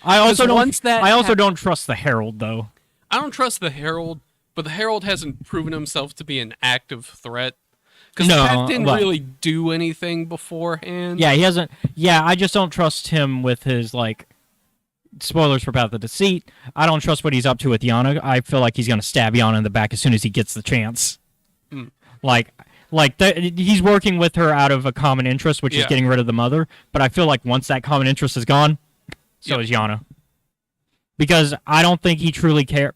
I also don't trust the Herald, though. I don't trust the Herald, but the Herald hasn't proven himself to be an active threat. Because Keth didn't really do anything beforehand. Yeah, he hasn't. Yeah, I just don't trust him with his, like, spoilers for Path of Deceit. I don't trust what he's up to with Yana. I feel like he's going to stab Yana in the back as soon as he gets the chance. Mm. He's working with her out of a common interest, which is getting rid of the mother. But I feel like once that common interest is gone, so is Yana. Because I don't think he truly cares.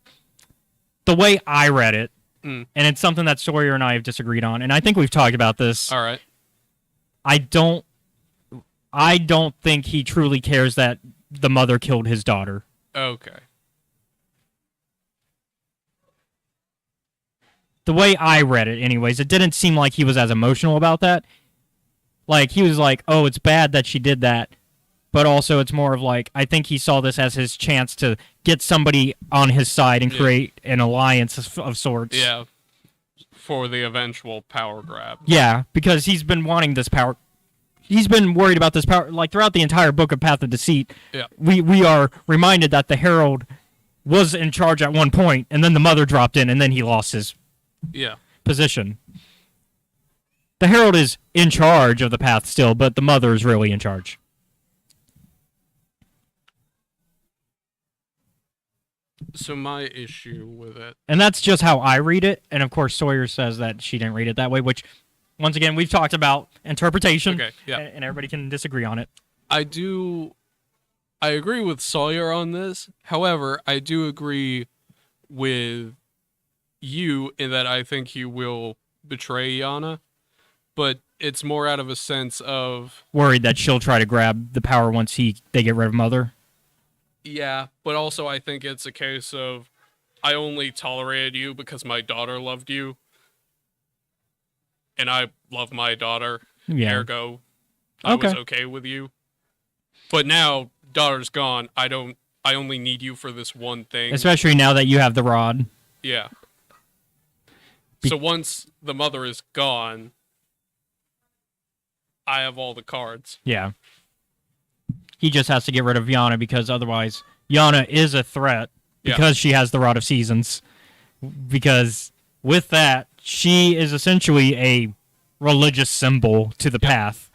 The way I read it, and it's something that Sawyer and I have disagreed on, and I think we've talked about this. All right. I don't think he truly cares that the mother killed his daughter. Okay. The way I read it, anyways, it didn't seem like he was as emotional about that. Like, he was like, oh, it's bad that she did that. But also, it's more of like, I think he saw this as his chance to get somebody on his side and create an alliance of sorts. Yeah. For the eventual power grab. Yeah, because he's been wanting this power. He's been worried about this power. Like, throughout the entire book of Path of Deceit, we are reminded that the Herald was in charge at one point, and then the mother dropped in, and then he lost his position. The Herald is in charge of the path still, but the mother is really in charge. So my issue with it... And that's just how I read it, and of course Sawyer says that she didn't read it that way, which, once again, we've talked about interpretation, and everybody can disagree on it. I agree with Sawyer on this. However, I do agree with you in that I think he will betray Yana, but it's more out of a sense of worried that she'll try to grab the power once they get rid of Mother. Yeah, but also I think it's a case of I only tolerated you because my daughter loved you, and I love my daughter. Ergo, I was okay with you. But now daughter's gone. I only need you for this one thing. Especially now that you have the rod. Yeah. So once the mother is gone, I have all the cards. Yeah. He just has to get rid of Yana because otherwise Yana is a threat because she has the Rod of Seasons. Because with that, she is essentially a religious symbol to the path.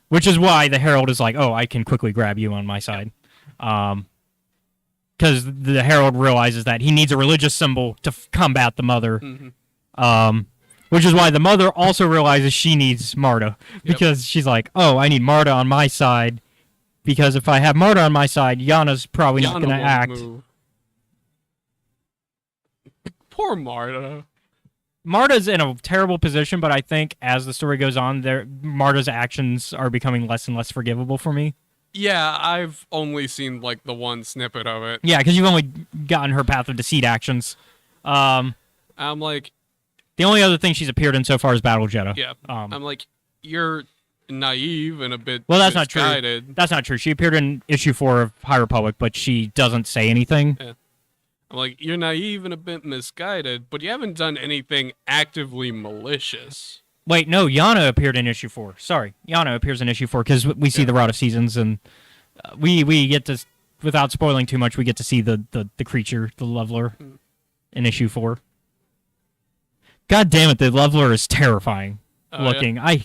Which is why the Herald is like, oh, I can quickly grab you on my side. Because the Herald realizes that he needs a religious symbol to combat the mother. Which is why the mother also realizes she needs Marta. Because she's like, oh, I need Marta on my side. Because if I have Marta on my side, Yana's probably not going to act. Poor Marta. Marta's in a terrible position, but I think as the story goes on, Marta's actions are becoming less and less forgivable for me. Yeah, I've only seen like the one snippet of it. Yeah, because you've only gotten her Path of Deceit actions. I'm like... The only other thing she's appeared in so far is Battle Jeddah. Yeah, I'm like, you're naive and a bit that's misguided. Not true. That's not true. She appeared in issue 4 of High Republic, but she doesn't say anything. Yeah. I'm like, you're naive and a bit misguided, but you haven't done anything actively malicious. Wait, no, Yana appeared in issue 4. Sorry, Yana appears in issue 4 because we see the Rod of Seasons, and we get to, without spoiling too much, we get to see the creature, the Leveler, in issue 4. God damn it, the Leveler is terrifying looking. Yeah.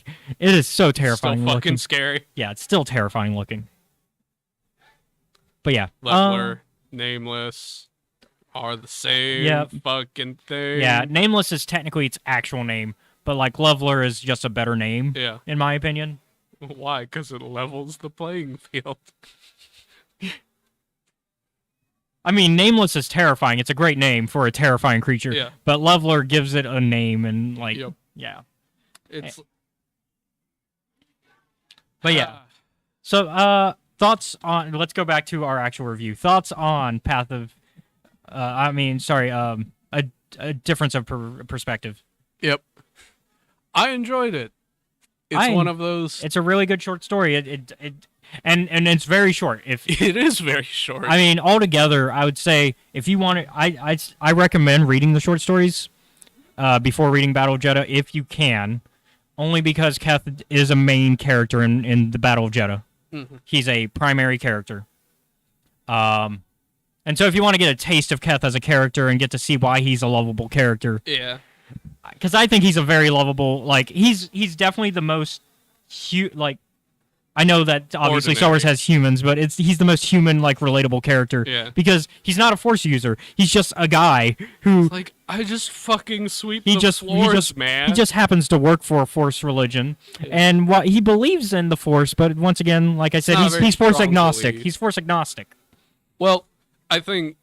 It is so terrifying still fucking looking. Scary. Yeah, it's still terrifying looking. But yeah. Leveler, Nameless are the same fucking thing. Yeah, Nameless is technically its actual name, but like Leveler is just a better name, in my opinion. Why? Because it levels the playing field. I mean, Nameless is terrifying. It's a great name for a terrifying creature. Yeah. But Leveler gives it a name and like, It's. But yeah. So, thoughts on? Let's go back to our actual review. Thoughts on Path of? A difference of perspective. Yep. I enjoyed it. It's one of those. It's a really good short story. And it's very short. It is very short. I mean, altogether, I would say if you want to, I recommend reading the short stories before reading Battle of Jeddah if you can, only because Keth is a main character in the Battle of Jeddah. Mm-hmm. He's a primary character. And so if you want to get a taste of Keth as a character and get to see why he's a lovable character, because I think he's a very lovable. Like he's definitely the most like. I know that obviously Star Wars has humans, but he's the most human, like, relatable character. Yeah. Because he's not a Force user. He's just a guy who... It's like, I just fucking sweep the floors, man. He just happens to work for a Force religion. Yeah. And he believes in the Force, but once again, like I said, he's Force agnostic. Belief. He's Force agnostic. Well, I think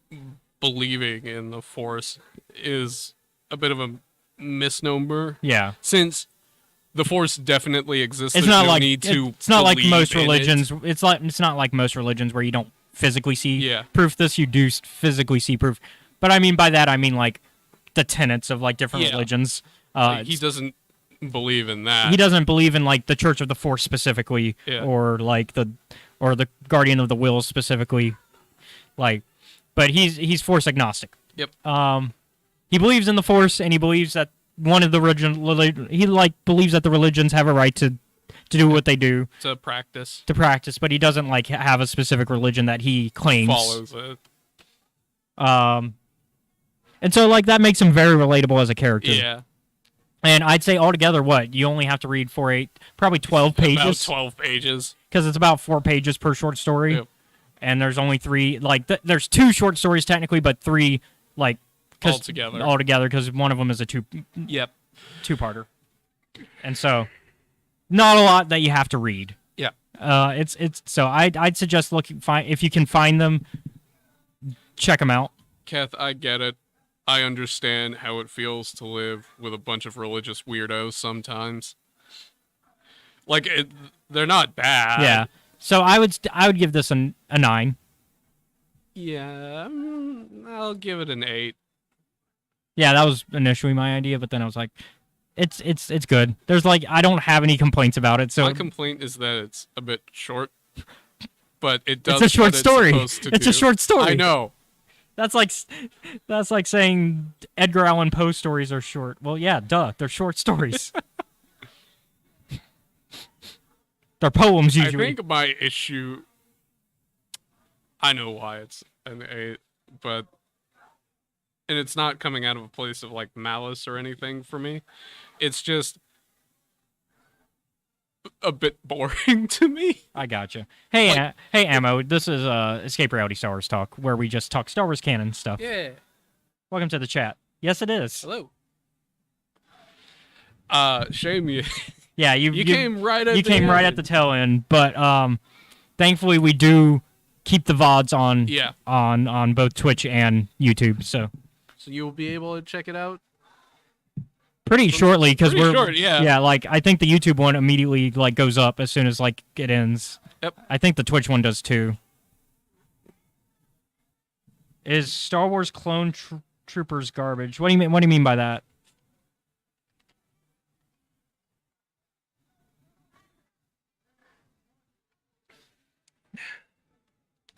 believing in the Force is a bit of a misnomer. Yeah. Since... the Force definitely exists. It's not like it's not like most religions. It's not like most religions where you don't physically see proof. This you do physically see proof. But I mean by that I mean like the tenets of like different religions. He doesn't believe in that. He doesn't believe in like the Church of the Force specifically, or like the Guardian of the Wills specifically. Like, but he's Force agnostic. Yep. He believes in the Force, and he believes that. One of the he believes that the religions have a right to do what they do to practice, but he doesn't like have a specific religion that he claims follows it. And so like that makes him very relatable as a character. Yeah. And I'd say altogether, you only have to read probably 12 pages. About 12 pages, because it's about 4 pages per short story, and there's only 3. Like there's 2 short stories technically, but 3 like. Altogether, because one of them is a two-parter, and so not a lot that you have to read. Yeah. It's so I'd suggest if you can find them, check them out. Keth, I get it. I understand how it feels to live with a bunch of religious weirdos sometimes. Like they're not bad. Yeah. So I would give this a 9. Yeah, I'll give it an 8. Yeah, that was initially my idea, but then I was like, it's good. There's like I don't have any complaints about it. So my complaint is that it's a bit short, but it does. It's a short story. It's a short story. I know. That's like saying Edgar Allan Poe stories are short. Well, yeah, duh, they're short stories. They're poems usually. I think my issue. I know why it's an 8, but. And it's not coming out of a place of like malice or anything for me. It's just a bit boring to me. I gotcha. Hey, hey, Ammo. This is Escape Reality Star Wars Talk, where we just talk Star Wars canon stuff. Yeah. Welcome to the chat. Yes, it is. Hello. Shame you. Yeah, you came right at you came right at the tail end, but thankfully we do keep the VODs on both Twitch and YouTube. So you'll be able to check it out pretty shortly because we're short, yeah. Like I think the YouTube one immediately like goes up as soon as like it ends. Yep. I think the Twitch one does too. Is Star Wars Clone Troopers garbage? What do you mean? What do you mean by that?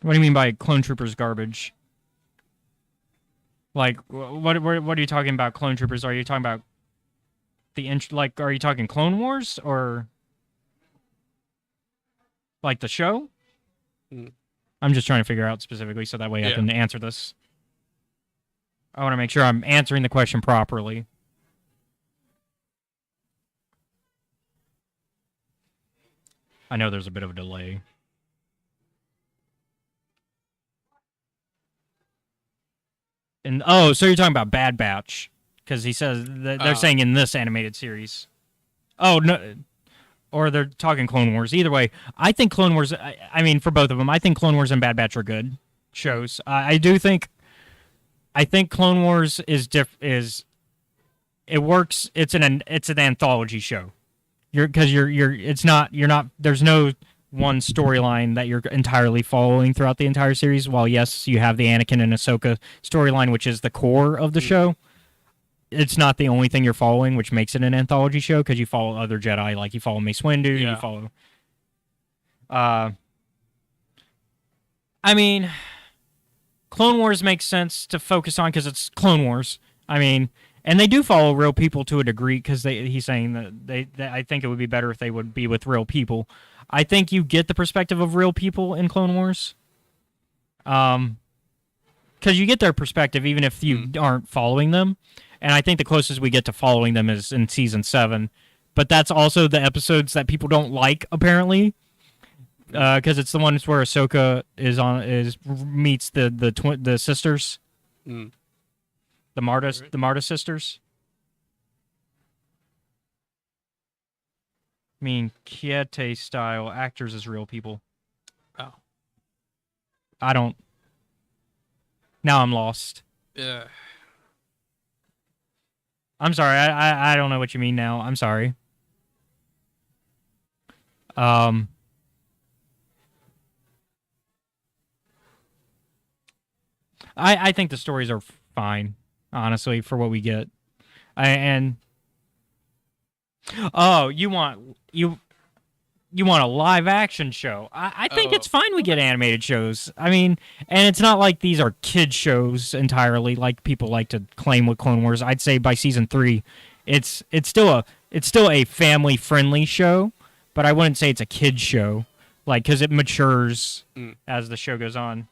What do you mean by Clone Troopers garbage? Like, what are you talking about? Clone Troopers? Are you talking about are you talking Clone Wars or like the show? I'm just trying to figure out specifically so that way I can answer this. I want to make sure I'm answering the question properly. I know there's a bit of a delay. And so you're talking about Bad Batch, because he says that they're saying in this animated series. Oh no, or they're talking Clone Wars. Either way, I think Clone Wars. I mean, for both of them, I think Clone Wars and Bad Batch are good shows. I do think. I think Clone Wars it works. It's an anthology show. There's no one storyline that you're entirely following throughout the entire series. While yes, you have the Anakin and Ahsoka storyline, which is the core of the show. It's not the only thing you're following, which makes it an anthology show because you follow other Jedi, like you follow Mace Windu, you follow. I mean, Clone Wars makes sense to focus on because it's Clone Wars. I mean, and they do follow real people to a degree because he's saying that I think it would be better if they would be with real people. I think you get the perspective of real people in Clone Wars. Because you get their perspective even if you aren't following them. and I think the closest we get to following them is in season 7. But that's also the episodes that people don't like, apparently, because it's the ones where Ahsoka meets the sisters, Mm. the Marta sisters. I mean, Kiete style actors as real people. Oh. I don't. Now I'm lost. Yeah. I'm sorry. I don't know what you mean now. I'm sorry. I think the stories are fine, honestly, for what we get. Oh, you want a live action show? I think it's fine we get animated shows. I mean, and it's not like these are kid shows entirely, like people like to claim with Clone Wars. I'd say by season 3, it's still a family friendly show, but I wouldn't say it's a kid show, like because it matures as the show goes on.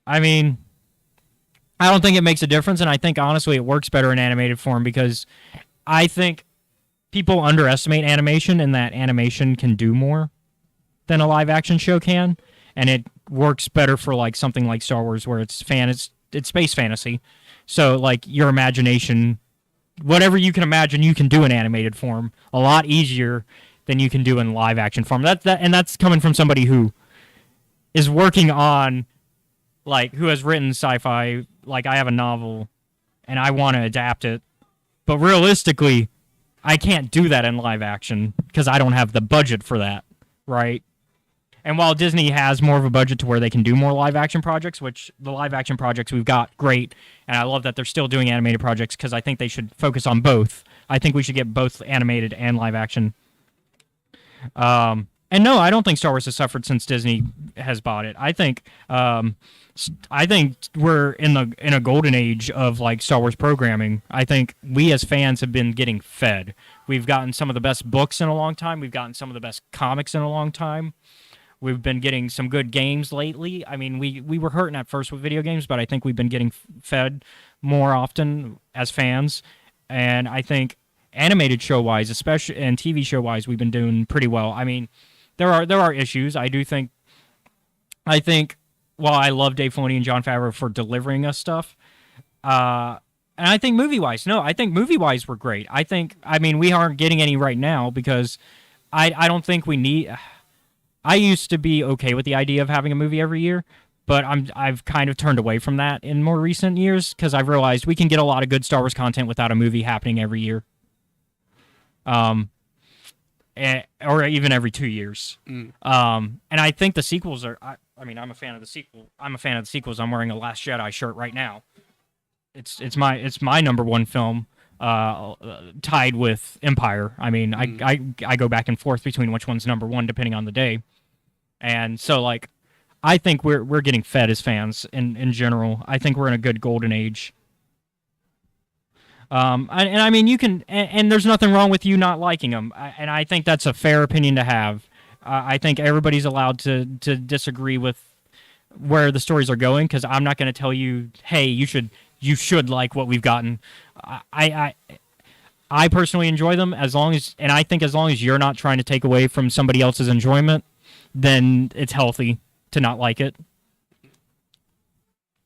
I mean, I don't think it makes a difference, and I think honestly it works better in animated form because I think people underestimate animation and that animation can do more than a live action show can, and it works better for like something like Star Wars where it's space fantasy. So like your imagination, whatever you can imagine, you can do in animated form a lot easier than you can do in live action form. And that's coming from somebody who is working on who has written sci-fi. Like I have a novel and I want to adapt it, but realistically I can't do that in live action because I don't have the budget for that, right? And while Disney has more of a budget to where they can do more live action projects, which the live action projects we've got, great, and I love that they're still doing animated projects because I think they should focus on both. I think we should get both animated and live action. And no, I don't think Star Wars has suffered since Disney has bought it. I think we're in a golden age of like Star Wars programming. I think we as fans have been getting fed. We've gotten some of the best books in a long time. We've gotten some of the best comics in a long time. We've been getting some good games lately. I mean, we were hurting at first with video games, but I think we've been getting fed more often as fans. And I think animated show-wise, especially and TV show-wise, we've been doing pretty well. I mean, there are issues. I think while I love Dave Filoni and Jon Favreau for delivering us stuff, and I think movie-wise, we're great. I mean, we aren't getting any right now because I don't think we need. I used to be okay with the idea of having a movie every year, but I've kind of turned away from that in more recent years because I've realized we can get a lot of good Star Wars content without a movie happening every year. Or even every 2 years. And I think the sequels are. I mean, I'm a fan of the sequel. I'm a fan of the sequels. I'm wearing a Last Jedi shirt right now. It's my number one film, tied with Empire. I mean, I go back and forth between which one's number one depending on the day, and so like, I think we're getting fed as fans in general. I think we're in a good golden age. And I mean, you can, and there's nothing wrong with you not liking them, and I think that's a fair opinion to have. I think everybody's allowed to disagree with where the stories are going, because I'm not going to tell you, hey, you should like what we've gotten. I personally enjoy them and I think as long as you're not trying to take away from somebody else's enjoyment, then it's healthy to not like it.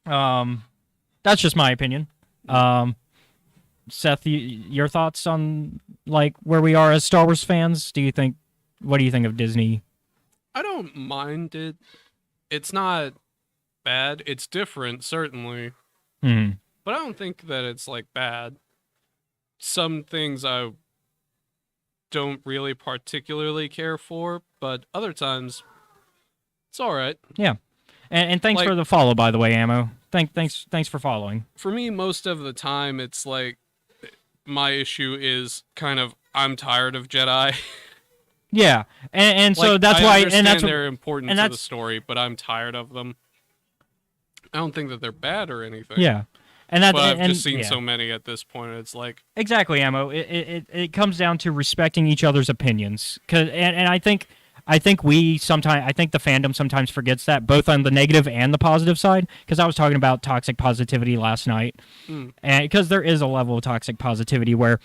That's just my opinion. Seth, your thoughts on like where we are as Star Wars fans? What do you think of Disney? I don't mind it. It's not bad. It's different, certainly. Mm-hmm. But I don't think that it's like bad. Some things I don't really particularly care for, but other times it's all right. Yeah. And thanks for the follow, by the way, Ammo. Thanks for following. For me, most of the time, it's like my issue is kind of I'm tired of Jedi. Yeah, and so that's I why, understand and that's they're important to the story, but I'm tired of them. I don't think that they're bad or anything. Yeah, and that's. But I've just seen so many at this point. It's like exactly, Ammo. It comes down to respecting each other's opinions, and I think I think the fandom sometimes forgets that, both on the negative and the positive side, because I was talking about toxic positivity last night, and because there is a level of toxic positivity where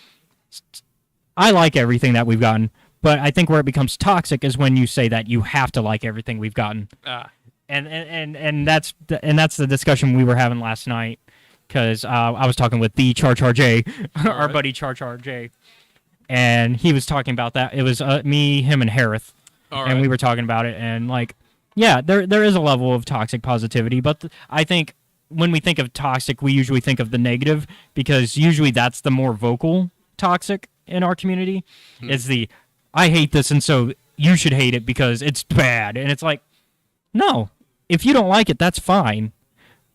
I like everything that we've gotten, but I think where it becomes toxic is when you say that you have to like everything we've gotten. And that's the discussion we were having last night, because I was talking with the Char J, our buddy Char J, and he was talking about that. It was me, him, and Harith, and we were talking about it, and like, yeah, there is a level of toxic positivity, but I think when we think of toxic, we usually think of the negative, because usually that's the more vocal toxic in our community. Is the I hate this, and so you should hate it because it's bad, and it's like, no. If you don't like it, that's fine,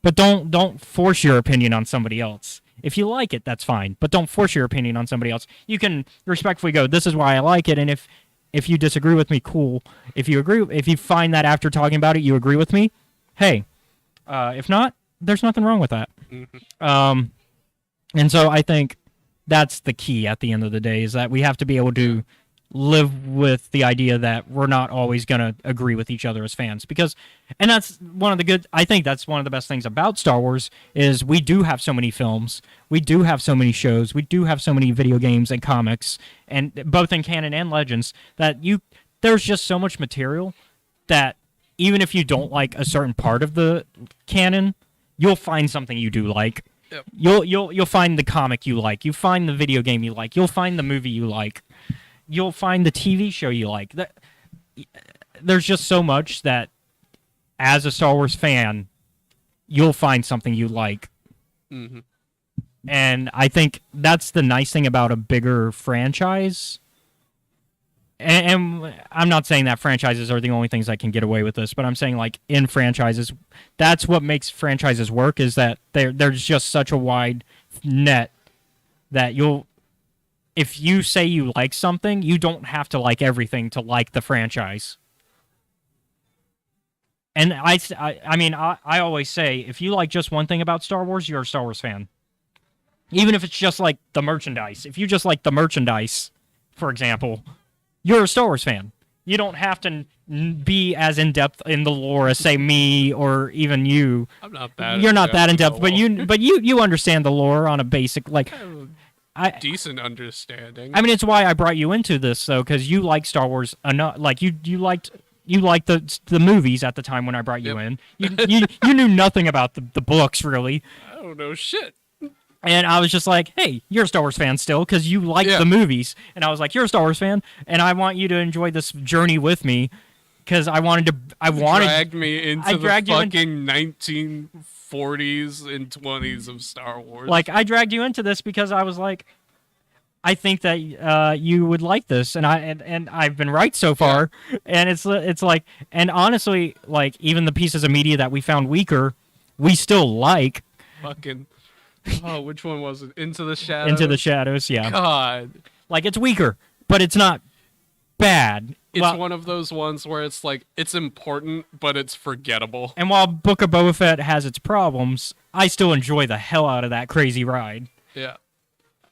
but don't force your opinion on somebody else. If you like it, that's fine, but don't force your opinion on somebody else. You can respectfully go, this is why I like it, and if you disagree with me, cool. If you find that after talking about it, you agree with me, hey. If not, there's nothing wrong with that. And so I think that's the key at the end of the day, is that we have to be able to live with the idea that we're not always going to agree with each other as fans, and that's I think that's one of the best things about Star Wars, is we do have so many films, we do have so many shows, we do have so many video games and comics, and both in canon and Legends, that there's just so much material that even if you don't like a certain part of the canon, you'll find something you do like. Yep. You'll find the comic you like, you find the video game you like, you'll find the movie you like, you'll find the TV show you like. There's just so much that, as a Star Wars fan, you'll find something you like. And I think that's the nice thing about a bigger franchise. And I'm not saying that franchises are the only things that can get away with this, but I'm saying, like, in franchises, that's what makes franchises work, is that there's just such a wide net that if you say you like something, you don't have to like everything to like the franchise. And I mean, I always say, if you like just one thing about Star Wars, you're a Star Wars fan. Even if it's just like the merchandise. If you just like the merchandise, for example, you're a Star Wars fan. You don't have to be as in-depth in the lore as, say, me or even you. I'm not that You're not that in-depth, but you understand the lore on a basic, like... decent understanding. I mean, it's why I brought you into this, though, because you like Star Wars enough. Like, you liked the movies at the time when I brought you in. You knew nothing about the books, really. I don't know shit. And I was just like, hey, you're a Star Wars fan still, because you like the movies. And I was like, you're a Star Wars fan, and I want you to enjoy this journey with me, because I wanted... Dragged me into the fucking 1940s and 20s of Star Wars. Like, I dragged you into this because I was like, I think that you would like this, and I've been right so far. Yeah. And it's like, and honestly, like, even the pieces of media that we found weaker, we still like. Fucking... Oh, which one was it? Into the Shadows? Into the Shadows, yeah. God. Like, it's weaker, but it's not bad. It's one of those ones where it's like, it's important, but it's forgettable. And while Book of Boba Fett has its problems, I still enjoy the hell out of that crazy ride. Yeah.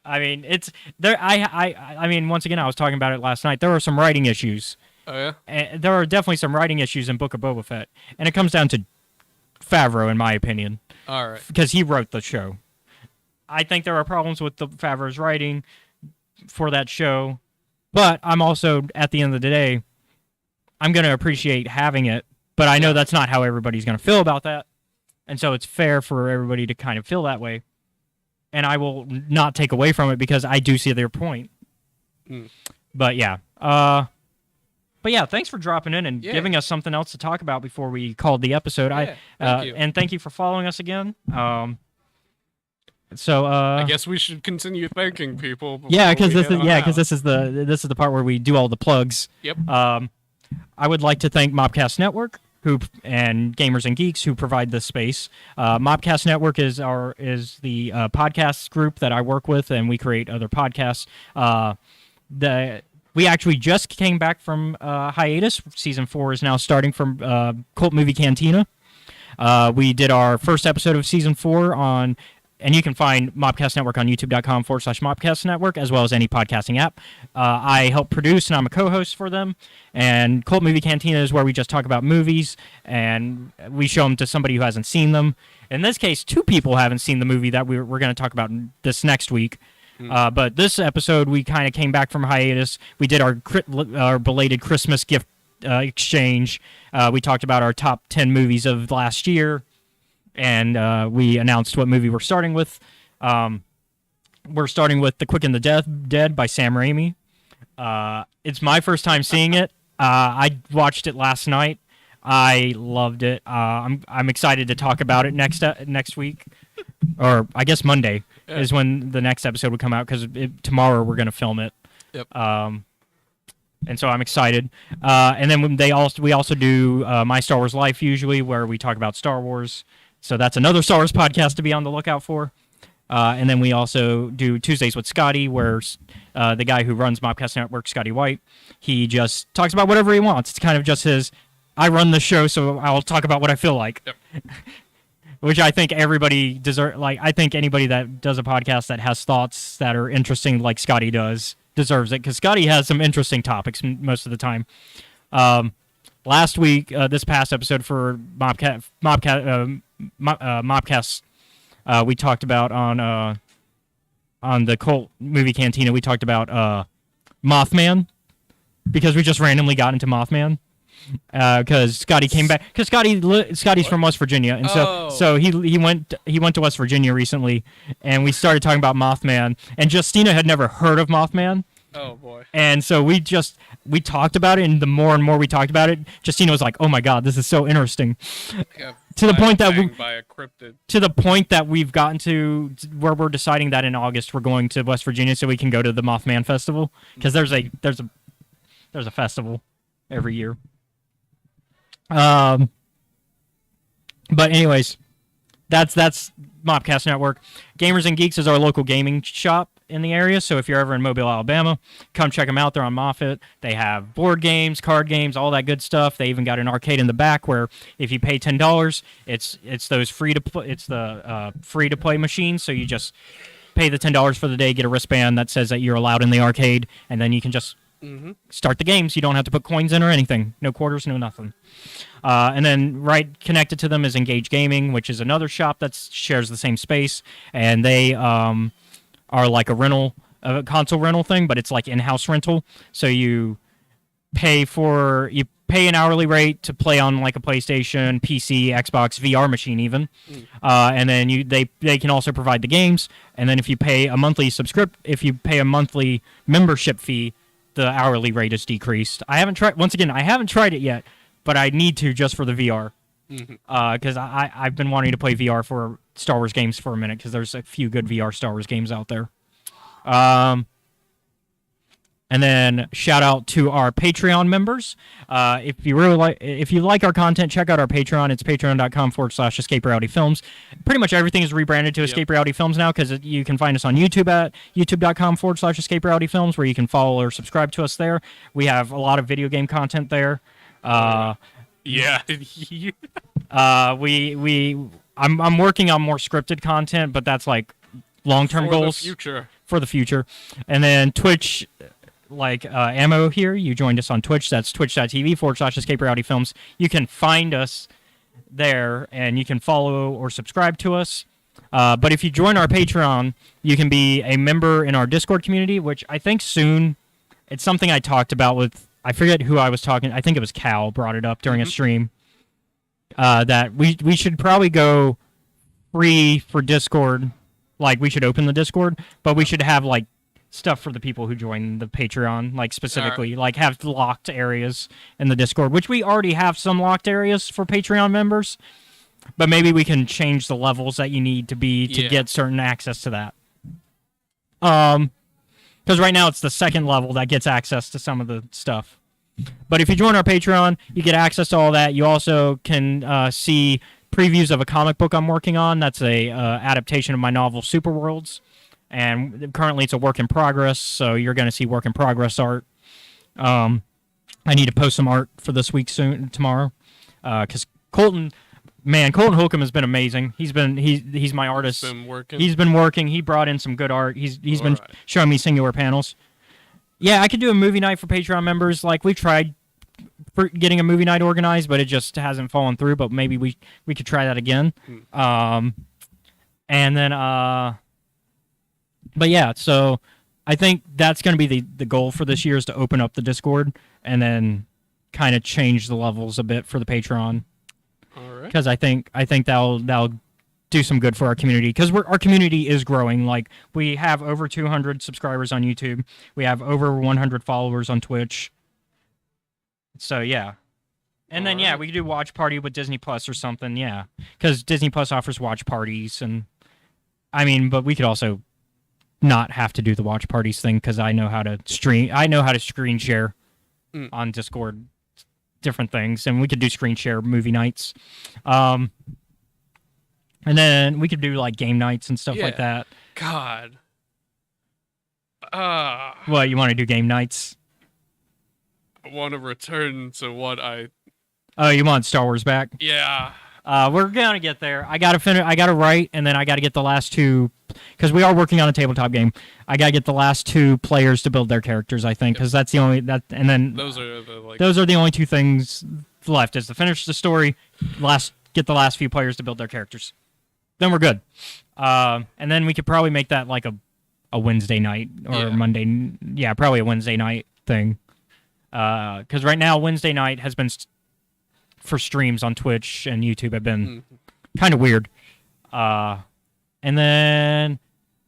I mean, it's there. I mean, once again, I was talking about it last night. There are some writing issues. Oh, yeah? And there are definitely some writing issues in Book of Boba Fett. And it comes down to Favreau, in my opinion. All right. Because he wrote the show. I think there are problems with Favreau's writing for that show, but I'm also, at the end of the day, I'm going to appreciate having it, but I know that's not how everybody's going to feel about that, and so it's fair for everybody to kind of feel that way, and I will not take away from it because I do see their point. But yeah. Thanks for dropping in and giving us something else to talk about before we called the episode. Thank you. And thank you for following us again. So I guess we should continue thanking people. Because this is the part where we do all the plugs. Yep. I would like to thank Mobcast Network and Gamers and Geeks who provide this space. Mobcast Network is the podcast group that I work with, and we create other podcasts. We actually just came back from hiatus. Season 4 is now starting from Cult Movie Cantina. We did our first episode of Season 4 on And you can find Mobcast Network on youtube.com/Mobcast Network, as well as any podcasting app. I help produce, and I'm a co-host for them. And Cult Movie Cantina is where we just talk about movies, and we show them to somebody who hasn't seen them. In this case, 2 people haven't seen the movie that we're going to talk about this next week. But this episode, we kind of came back from hiatus. We did our belated Christmas gift exchange. We talked about our top 10 movies of last year, and we announced what movie we're starting with. We're starting with The Quick and the Dead by Sam Raimi. It's my first time seeing it. I watched it last night. I loved it. I'm excited to talk about it next week, or I guess Monday is when the next episode would come out, because tomorrow we're going to film it. Yep. And so I'm excited. And then we also do My Star Wars Life usually, where we talk about Star Wars. So that's another Star Wars podcast to be on the lookout for. And then we also do Tuesdays with Scotty, where the guy who runs Mobcast Network, Scotty White, he just talks about whatever he wants. It's kind of just I run the show, so I'll talk about what I feel like. Yep. Which I think everybody deserves. Like, I think anybody that does a podcast that has thoughts that are interesting, like Scotty does, deserves it, because Scotty has some interesting topics most of the time. Last week, this past episode for Mobcast, we talked about on the Cult Movie Cantina. We talked about Mothman, because we just randomly got into Mothman. Because Scotty came back. Because Scotty's from West Virginia, and so he went to West Virginia recently, and we started talking about Mothman. And Justina had never heard of Mothman. Oh boy! And so we talked about it, and the more and more we talked about it, Justina was like, "Oh my God, this is so interesting." To the point that we've gotten to where we're deciding that in August we're going to West Virginia so we can go to the Mothman Festival, because there's a festival every year. But anyways, that's Mobcast Network. Gamers and Geeks is our local gaming shop in the area, so if you're ever in Mobile, Alabama, come check them out. They're on Moffett. They have board games, card games, all that good stuff. They even got an arcade in the back where if you pay $10, it's those free to play machines. So you just pay the $10 for the day, get a wristband that says that you're allowed in the arcade, and then you can just start the games. You don't have to put coins in or anything. No quarters, no nothing. And then right connected to them is Engage Gaming, which is another shop that shares the same space, and they are like a console rental thing, but it's like in-house rental. So you pay an hourly rate to play on like a PlayStation, PC, Xbox, VR machine even, and then they can also provide the games. And then if you pay a monthly membership fee, the hourly rate is decreased. I haven't tried it yet, but I need to, just for the VR. Because I've been wanting to play VR for Star Wars games for a minute, because there's a few good VR Star Wars games out there. And then shout out to our Patreon members. If you like our content, check out our Patreon. It's patreon.com/Escape Reality Films. Pretty much everything is rebranded to Escape Reality Films now, because you can find us on YouTube at youtube.com/Escape Reality Films, where you can follow or subscribe to us there. We have a lot of video game content there. I'm working on more scripted content, but that's like long-term goals for the future. And then Twitch, like Ammo here, you joined us on Twitch. That's twitch.tv/Escape Reality Films. You can find us there, and you can follow or subscribe to us. But if you join our Patreon, you can be a member in our Discord community, which I think soon, it's something I talked about with, I forget who I was talking, I think it was Cal brought it up during a stream, that we should probably go free for Discord. Like, we should open the Discord, but we should have like stuff for the people who join the Patreon, like specifically, like have locked areas in the Discord, which we already have some locked areas for Patreon members, but maybe we can change the levels that you need to be to get certain access to that. Because right now it's the second level that gets access to some of the stuff. But if you join our Patreon, you get access to all that. You also can see previews of a comic book I'm working on. That's a adaptation of my novel Superworlds. And currently it's a work in progress, so you're going to see work in progress art. I need to post some art for this week tomorrow. Because Colton, man, Colton Holcomb has been amazing. He's my artist. He's been working. He brought in some good art. He's been showing me singular panels. Yeah, I could do a movie night for Patreon members. Like, we tried for getting a movie night organized, but it just hasn't fallen through. But maybe we could try that again. And then, but yeah, so I think that's going to be the goal for this year, is to open up the Discord and then kind of change the levels a bit for the Patreon. All right. Because I think that'll do some good for our community, because our community is growing. Like, we have over 200 subscribers on YouTube. We have over 100 followers on Twitch. So yeah. And then we could do watch party with Disney Plus or something, yeah. Because Disney Plus offers watch parties, and I mean, but we could also not have to do the watch parties thing, because I know how to stream. I know how to screen share on Discord, different things, and we could do screen share movie nights. And then we could do like game nights and stuff like that. God. What, you want to do game nights? I want to return to what I... Oh, you want Star Wars back? Yeah. We're gonna get there. I gotta finish. I gotta write, and then I gotta get the last two, because we are working on a tabletop game. I gotta get the last two players to build their characters, I think, because that's the only and then those are the the only two things left, is to finish the story, get the last few players to build their characters. Then we're good. And then we could probably make that like a Wednesday night or Monday. Yeah, probably a Wednesday night thing. Because right now Wednesday night has been for streams on Twitch and YouTube have been kind of weird. And then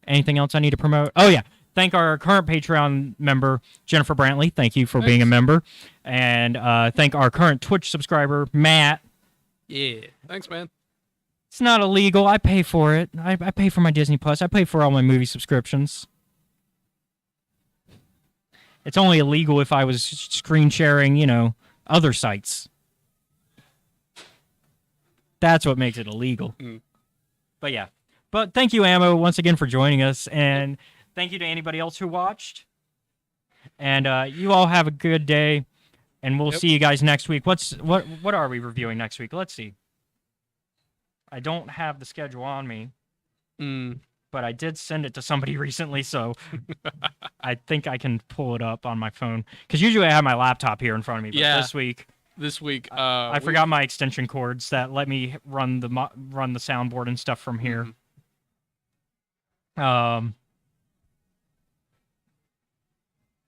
anything else I need to promote? Oh yeah, thank our current Patreon member Jennifer Brantley. Thank you for being a member, and thank our current Twitch subscriber Matt. Yeah, thanks, man. It's not illegal. I pay for it. I pay for my Disney Plus. I pay for all my movie subscriptions. It's only illegal if I was screen sharing, other sites. That's what makes it illegal. But yeah. But thank you, Ammo, once again for joining us. And thank you to anybody else who watched. And you all have a good day. And we'll see you guys next week. What are we reviewing next week? Let's see. I don't have the schedule on me. But I did send it to somebody recently, so I think I can pull it up on my phone. Because usually I have my laptop here in front of me, but this week, I forgot my extension cords that let me run the soundboard and stuff from here.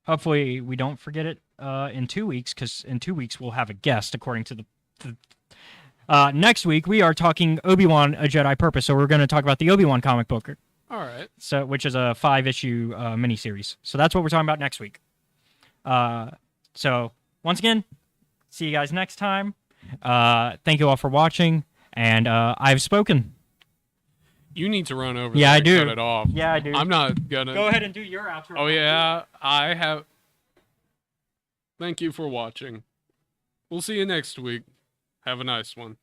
Hopefully we don't forget it in 2 weeks, because in 2 weeks we'll have a guest, according to the next week we are talking Obi-Wan: A Jedi Purpose, so we're going to talk about the Obi-Wan comic book. All right. So, which is a 5-issue miniseries. So that's what we're talking about next week. So once again, see you guys next time. Thank you all for watching, and I've spoken. You need to run over there and cut it off. Yeah, I do. I'm not gonna... Go ahead and do your outro. Oh, yeah. I have... Thank you for watching. We'll see you next week. Have a nice one.